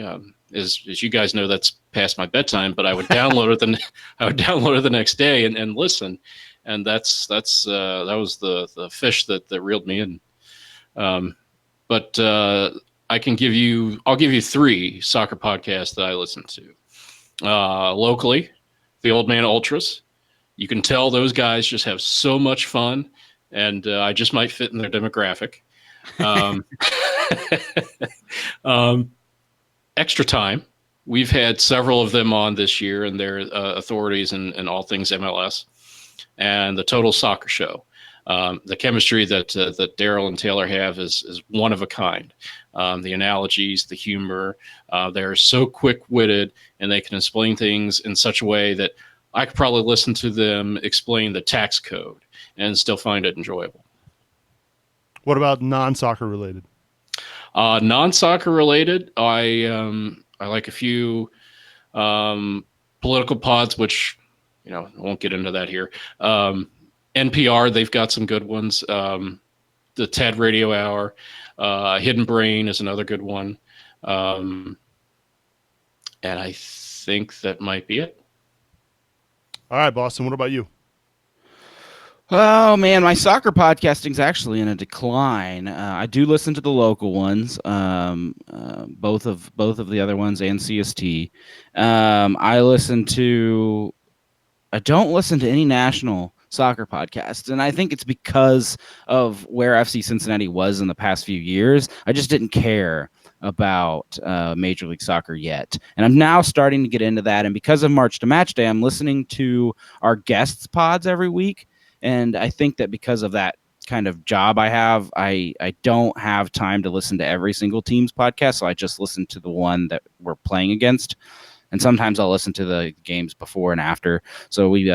as you guys know, that's past my bedtime. But I would download it. I would download it the next day and listen, and that was the fish that reeled me in. But I'll give you three soccer podcasts that I listen to. Locally, the Old Man Ultras. You can tell those guys just have so much fun, and I just might fit in their demographic. Extra Time. We've had several of them on this year, and they're authorities in all things MLS. And the Total Soccer Show. The chemistry that Daryl and Taylor have is one of a kind. The analogies, the humor, they're so quick-witted, and they can explain things in such a way that I could probably listen to them explain the tax code and still find it enjoyable. What about non-soccer related? Non-soccer related, I like a few political pods, which I won't get into that here. NPR, they've got some good ones. The TED Radio Hour, Hidden Brain is another good one, and I think that might be it. All right, Boston. What about you? Oh man, my soccer podcasting's actually in a decline. I do listen to the local ones, both of the other ones and CST. I don't listen to any national soccer podcasts, and I think it's because of where FC Cincinnati was in the past few years. I just didn't care about Major League Soccer yet, and I'm now starting to get into that. And because of March to Match Day, I'm listening to our guests pods every week. And I think that because of that kind of job I have, I don't have time to listen to every single team's podcast. So I just listen to the one that we're playing against. And sometimes I'll listen to the games before and after. So we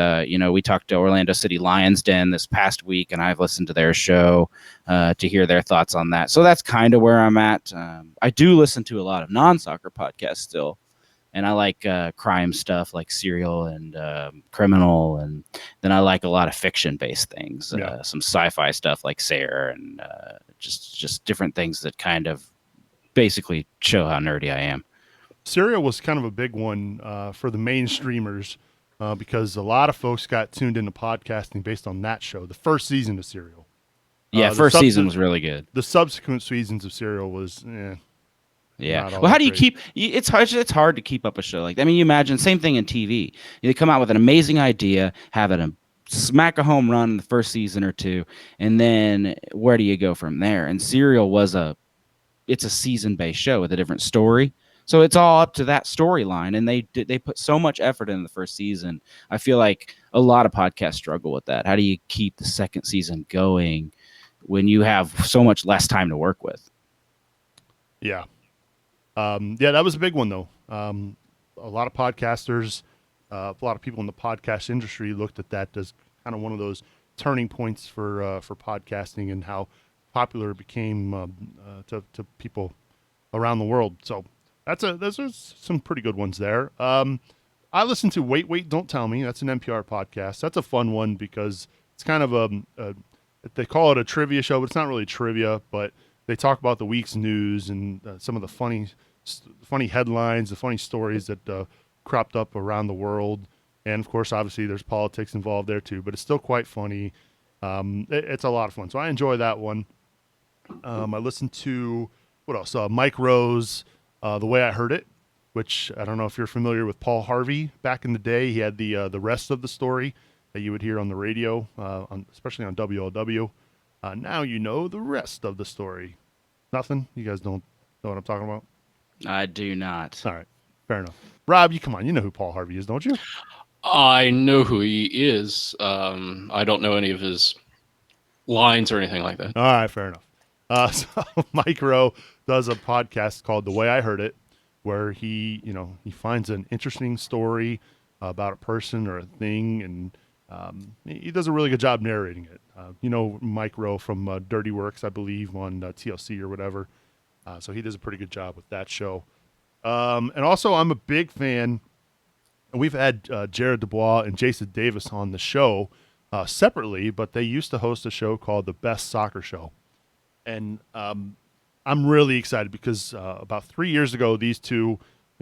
talked to Orlando City Lions Den this past week, and I've listened to their show to hear their thoughts on that. So that's kind of where I'm at. I do listen to a lot of non-soccer podcasts still. And I like crime stuff like Serial and Criminal. And then I like a lot of fiction-based things, some sci-fi stuff like Sayre, and just different things that kind of basically show how nerdy I am. Serial was kind of a big one for the mainstreamers because a lot of folks got tuned into podcasting based on that show, the first season of Serial. Yeah, first season was really good. The subsequent seasons of Serial was yeah. Well, how do you keep? It's hard to keep up a show like that. I mean, you imagine same thing in TV. You come out with an amazing idea, have it smack a home run in the first season or two, and then where do you go from there? And Serial it's a season-based show with a different story, so it's all up to that storyline. And they put so much effort in the first season. I feel like a lot of podcasts struggle with that. How do you keep the second season going when you have so much less time to work with? Yeah. That was a big one, though. A lot of podcasters, a lot of people in the podcast industry looked at that as kind of one of those turning points for podcasting and how popular it became to people around the world. So those are some pretty good ones there. I listen to Wait, Don't Tell Me. That's an NPR podcast. That's a fun one because it's kind of they call it a trivia show, but it's not really trivia, but they talk about the week's news and some of the funny headlines, the funny stories that cropped up around the world. And of course, obviously, there's politics involved there too, but it's still quite funny. It's a lot of fun. So I enjoy that one. I listened to, what else? Mike Rose, The Way I Heard It, which I don't know if you're familiar with Paul Harvey. Back in the day, he had the rest of the story that you would hear on the radio, especially on WLW. Now you know the rest of the story. Nothing? You guys don't know what I'm talking about? I do not. All right. Fair enough. Rob, you come on. You know who Paul Harvey is, don't you? I know who he is. I don't know any of his lines or anything like that. All right. Fair enough. So Mike Rowe does a podcast called The Way I Heard It, where he finds an interesting story about a person or a thing, and he does a really good job narrating it. Mike Rowe from Dirty Works, I believe, on TLC or whatever. So he does a pretty good job with that show. And also, I'm a big fan. We've had Jared Dubois and Jason Davis on the show separately, but they used to host a show called The Best Soccer Show. And I'm really excited because about 3 years ago, these two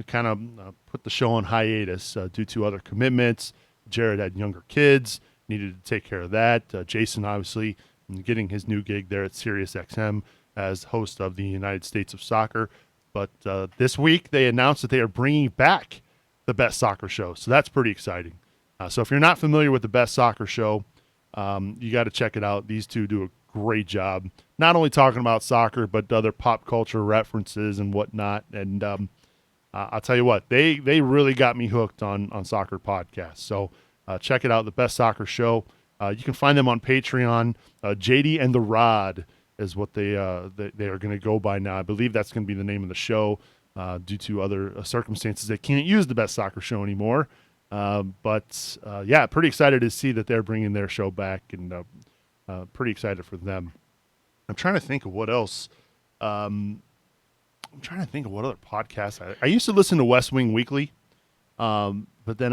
kind of put the show on hiatus due to other commitments. Jared had younger kids, needed to take care of that. Jason, obviously, getting his new gig there at SiriusXM as host of the United States of Soccer. But this week, they announced that they are bringing back The Best Soccer Show. So that's pretty exciting. So if you're not familiar with The Best Soccer Show, you got to check it out. These two do a great job, not only talking about soccer, but other pop culture references and whatnot. And I'll tell you what, they really got me hooked on soccer podcasts. So check it out, The Best Soccer Show. You can find them on Patreon. JD and the Rod is what they are going to go by now. I believe that's going to be the name of the show due to other circumstances. They can't use The Best Soccer Show anymore. But pretty excited to see that they're bringing their show back, and pretty excited for them. I'm trying to think of what else. I'm trying to think of what other podcasts. I used to listen to West Wing Weekly, but then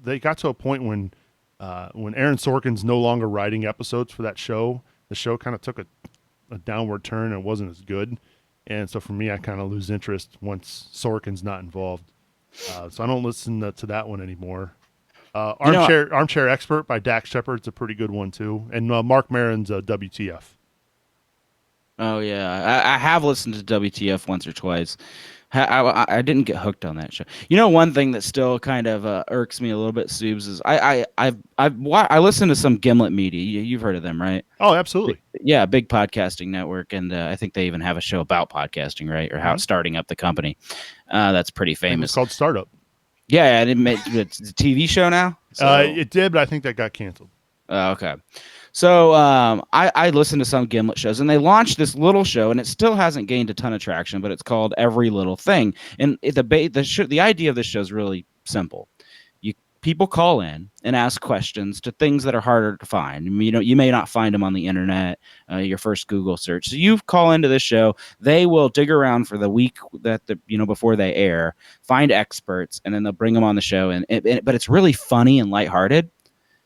they got to a point when Aaron Sorkin's no longer writing episodes for that show. The show kind of took a downward turn and wasn't as good. And so for me, I kind of lose interest once Sorkin's not involved. So I don't listen to that one anymore. Armchair Expert by Dax Shepard's a pretty good one too. And Mark Maron's WTF. Oh, yeah. I have listened to WTF once or twice. I didn't get hooked on that show. One thing that still kind of irks me a little bit, Subes, is I listen to some Gimlet Media. You've heard of them, right? Oh, absolutely. Yeah, big podcasting network, and I think they even have a show about podcasting, right? Or how starting up the company. That's pretty famous. It's called Startup. Yeah, it's a TV show now. So. It did, but I think that got canceled. Okay. So I listened to some Gimlet shows, and they launched this little show, and it still hasn't gained a ton of traction, but it's called Every Little Thing. And the idea of this show is really simple. People call in and ask questions to things that are harder to find. You may not find them on the internet, your first Google search. So you call into this show, they will dig around for the week that before they air, find experts, and then they'll bring them on the show. But it's really funny and lighthearted,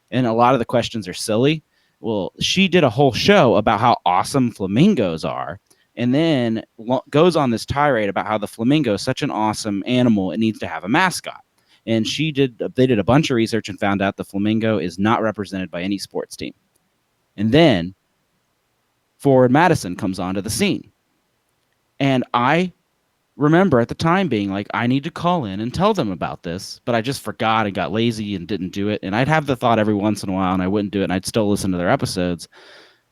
and a lot of the questions are silly. Well, she did a whole show about how awesome flamingos are, and then goes on this tirade about how the flamingo is such an awesome animal, it needs to have a mascot. And they did a bunch of research and found out the flamingo is not represented by any sports team. And then Forward Madison comes onto the scene. And I remember at the time being like, I need to call in and tell them about this, but I just forgot and got lazy and didn't do it. And I'd have the thought every once in a while and I wouldn't do it, and I'd still listen to their episodes.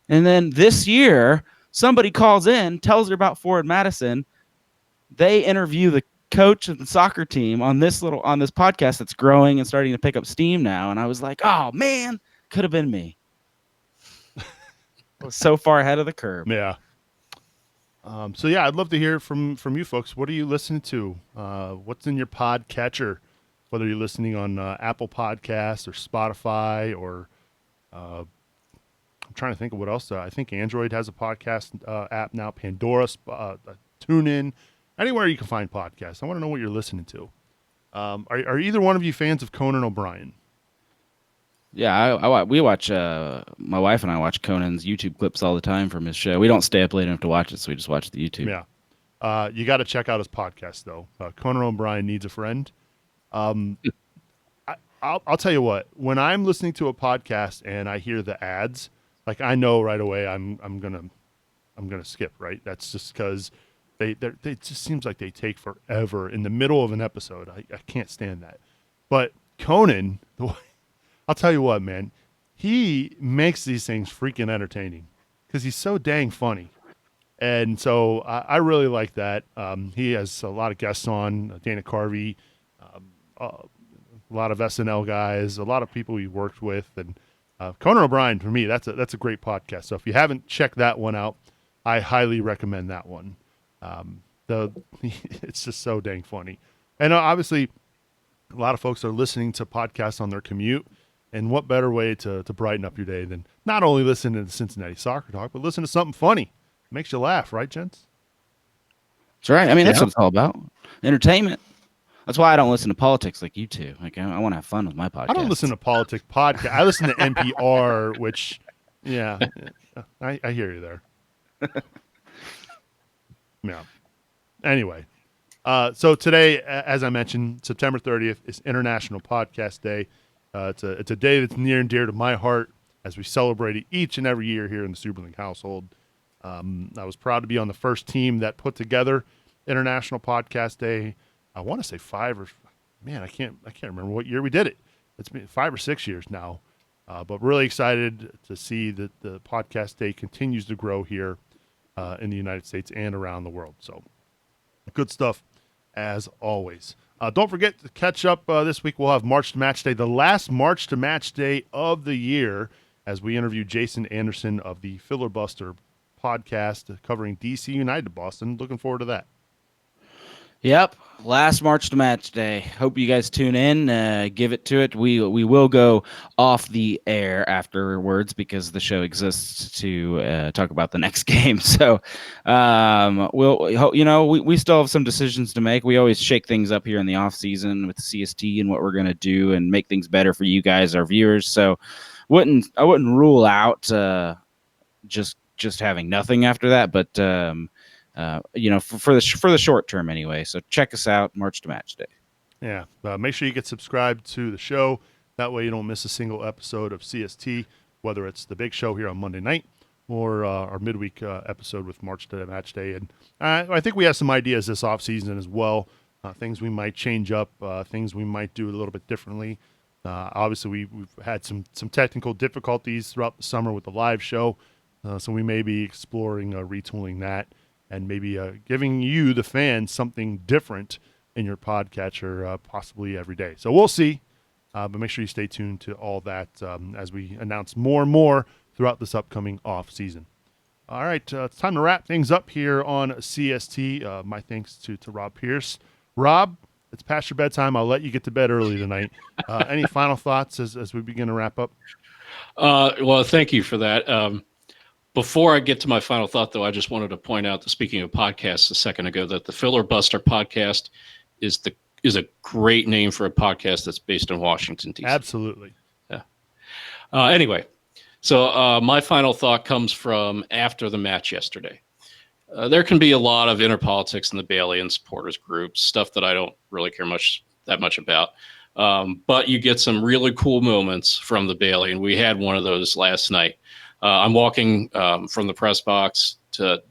And then this year, somebody calls in, tells her about Forward Madison. They interview the coach of the soccer team on this podcast that's growing and starting to pick up steam now. And I was like, oh man, could have been me. I was so far ahead of the curve. Yeah. So yeah, I'd love to hear from you folks. What are you listening to? What's in your podcatcher? Whether you're listening on Apple Podcasts or Spotify, or I'm trying to think of what else. I think Android has a podcast app now. Pandora, TuneIn. Anywhere you can find podcasts. I want to know what you're listening to. Are either one of you fans of Conan O'Brien? Yeah, we watch. My wife and I watch Conan's YouTube clips all the time from his show. We don't stay up late enough to watch it, so we just watch the YouTube. Yeah, you got to check out his podcast though. Conan O'Brien Needs a Friend. I'll tell you what. When I'm listening to a podcast and I hear the ads, like I know right away I'm gonna skip. Right. That's just because they it just seems like they take forever in the middle of an episode. I can't stand that. But Conan, I'll tell you what, man, he makes these things freaking entertaining because he's so dang funny. And so I really like that. He has a lot of guests on, Dana Carvey, a lot of SNL guys, a lot of people he worked with, and Conan O'Brien. For me, that's a great podcast. So if you haven't checked that one out, I highly recommend that one. The it's just so dang funny, and obviously, a lot of folks are listening to podcasts on their commute. And what better way to brighten up your day than not only listen to the Cincinnati Soccer Talk, but listen to something funny. Makes you laugh, right, gents? That's right. I mean, that's what it's all about. Entertainment. That's why I don't listen to politics like you two. Like I want to have fun with my podcast. I don't listen to politics podcast. I listen to NPR, which, yeah, I hear you there. Yeah. Anyway, so today, as I mentioned, September 30th is International Podcast Day. It's a day that's near and dear to my heart as we celebrate it each and every year here in the Superlink household. I was proud to be on the first team that put together International Podcast Day. I want to say I can't remember what year we did it. It's been 5 or 6 years now, but really excited to see that the podcast day continues to grow here in the United States and around the world. So good stuff as always. Don't forget to catch up this week. We'll have March to Match Day, the last March to Match Day of the year, as we interview Jason Anderson of the Filibuster podcast covering DC United Boston. Looking forward to that. Yep. Last March to Match Day. Hope you guys tune in. Give it to it. We will go off the air afterwards because the show exists to talk about the next game. So we still have some decisions to make. We always shake things up here in the off season with the CST and what we're going to do and make things better for you guys, our viewers. So I wouldn't rule out just having nothing after that, but for the short term anyway. So check us out, March to Match Day. Yeah, make sure you get subscribed to the show. That way you don't miss a single episode of CST, whether it's the big show here on Monday night or our midweek episode with March to Match Day. And I think we have some ideas this off season as well. Things we might change up, things we might do a little bit differently. Obviously, we've had some technical difficulties throughout the summer with the live show, so we may be exploring retooling that and maybe giving you, the fans, something different in your podcatcher possibly every day. So we'll see, but make sure you stay tuned to all that as we announce more and more throughout this upcoming off season. All right, it's time to wrap things up here on CST. My thanks to Rob Pierce. Rob, it's past your bedtime. I'll let you get to bed early tonight. Any final thoughts as we begin to wrap up? Well, thank you for that. Before I get to my final thought, though, I just wanted to point out that, speaking of podcasts a second ago, that the Filibuster podcast is a great name for a podcast that's based in Washington, D.C. Absolutely. Yeah. Anyway, so my final thought comes from after the match yesterday. There can be a lot of inner politics in the Bailey and supporters groups, stuff that I don't really care that much about. But you get some really cool moments from the Bailey, and we had one of those last night. I'm walking from the press box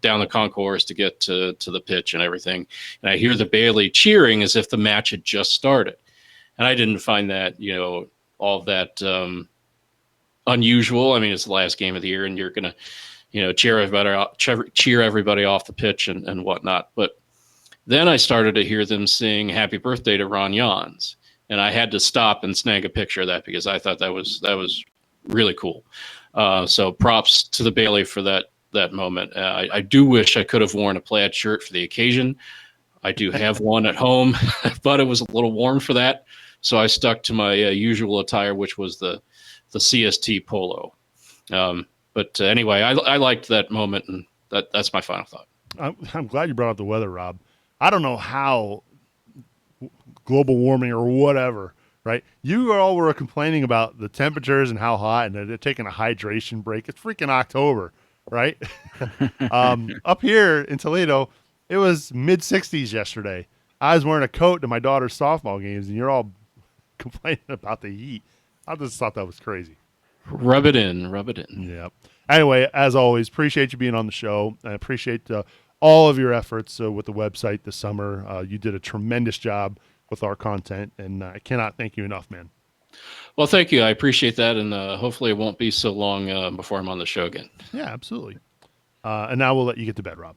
down the concourse to get to the pitch and everything, and I hear the Bailey cheering as if the match had just started. And I didn't find that, all that unusual. I mean, it's the last game of the year, and you're gonna, cheer everybody off the pitch and whatnot. But then I started to hear them sing "Happy Birthday" to Ron Jans, and I had to stop and snag a picture of that because I thought that was really cool. So props to the Bailey for that moment. I do wish I could have worn a plaid shirt for the occasion. I do have one at home, but it was a little warm for that. So I stuck to my usual attire, which was the CST polo. But anyway, I liked that moment, and that's my final thought. I'm glad you brought up the weather, Rob. I don't know how global warming or whatever, right? You all were complaining about the temperatures and how hot, and they're taking a hydration break. It's freaking October, right? Up here in Toledo, it was mid-60s yesterday. I was wearing a coat to my daughter's softball games, and you're all complaining about the heat. I just thought that was crazy. Rub it in. Rub it in. Yeah. Anyway, as always, appreciate you being on the show. I appreciate all of your efforts with the website this summer. You did a tremendous job with our content, and I cannot thank you enough, man. Well, thank you. I appreciate that, and hopefully it won't be so long before I'm on the show again. Yeah, absolutely. And now we'll let you get to bed, Rob.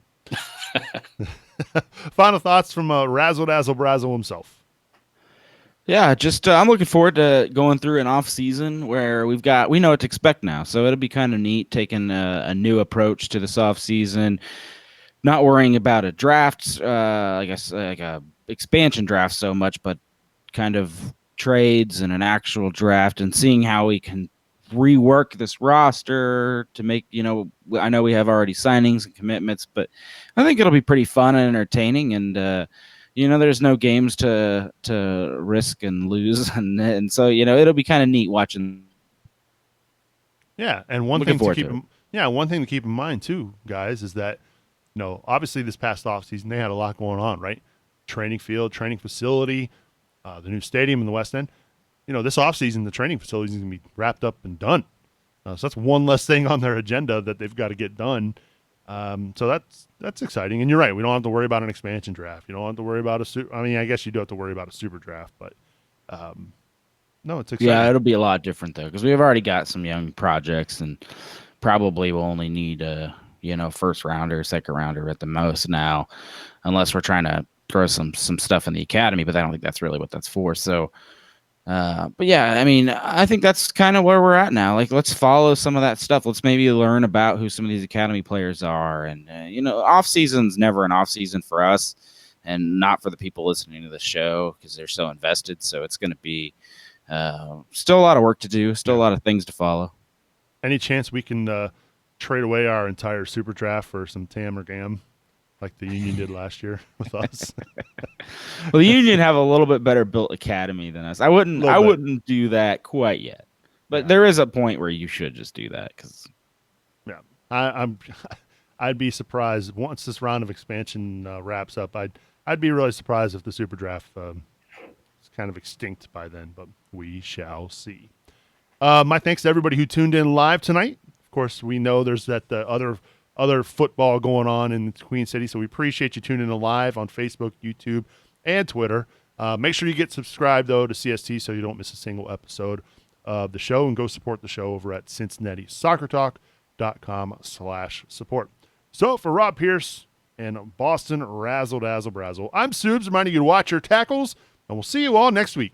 Final thoughts from Razzle Dazzle Brazzle himself. Yeah, just I'm looking forward to going through an off season where we know what to expect now. So it'll be kind of neat taking a new approach to this off season, not worrying about a draft, I guess like a expansion draft so much, but kind of trades and an actual draft, and seeing how we can rework this roster to make, I know we have already signings and commitments, but I think it'll be pretty fun and entertaining, and there's no games to risk and lose, and so it'll be kind of neat watching. Yeah, and one thing to keep in mind too, guys, is that obviously this past offseason they had a lot going on, right? Training field, training facility, the new stadium in the West End. This offseason the training facility is going to be wrapped up and done. So that's one less thing on their agenda that they've got to get done. So that's exciting, and you're right. We don't have to worry about an expansion draft. You don't have to worry about I guess you do have to worry about a super draft, but no, it's exciting. Yeah, it'll be a lot different though, because we've already got some young projects, and probably will only need a first rounder, second rounder at the most now, unless we're trying to throw some stuff in the academy. But I don't think that's really what that's for. So. But yeah, I think that's kind of where we're at now. Like, let's follow some of that stuff. Let's maybe learn about who some of these academy players are. And, off season's never an off season for us, and not for the people listening to the show, because they're so invested. So it's going to be still a lot of work to do, still a lot of things to follow. Any chance we can trade away our entire super draft for some TAM or GAM? Like the Union did last year with us. Well, the Union have a little bit better built academy than us. I wouldn't do that quite yet, but there is a point where you should just do that, because. Yeah, I'd be surprised once this round of expansion wraps up. I'd be really surprised if the super draft is kind of extinct by then, but we shall see. My thanks to everybody who tuned in live tonight. Of course, we know there's that other football going on in the Queen City, so we appreciate you tuning in live on Facebook, YouTube, and Twitter. Make sure you get subscribed, though, to CST so you don't miss a single episode of the show, and go support the show over at CincinnatiSoccerTalk.com/support. So for Rob Pierce and Boston Razzle Dazzle Brazzle, I'm Subes, reminding you to watch your tackles, and we'll see you all next week.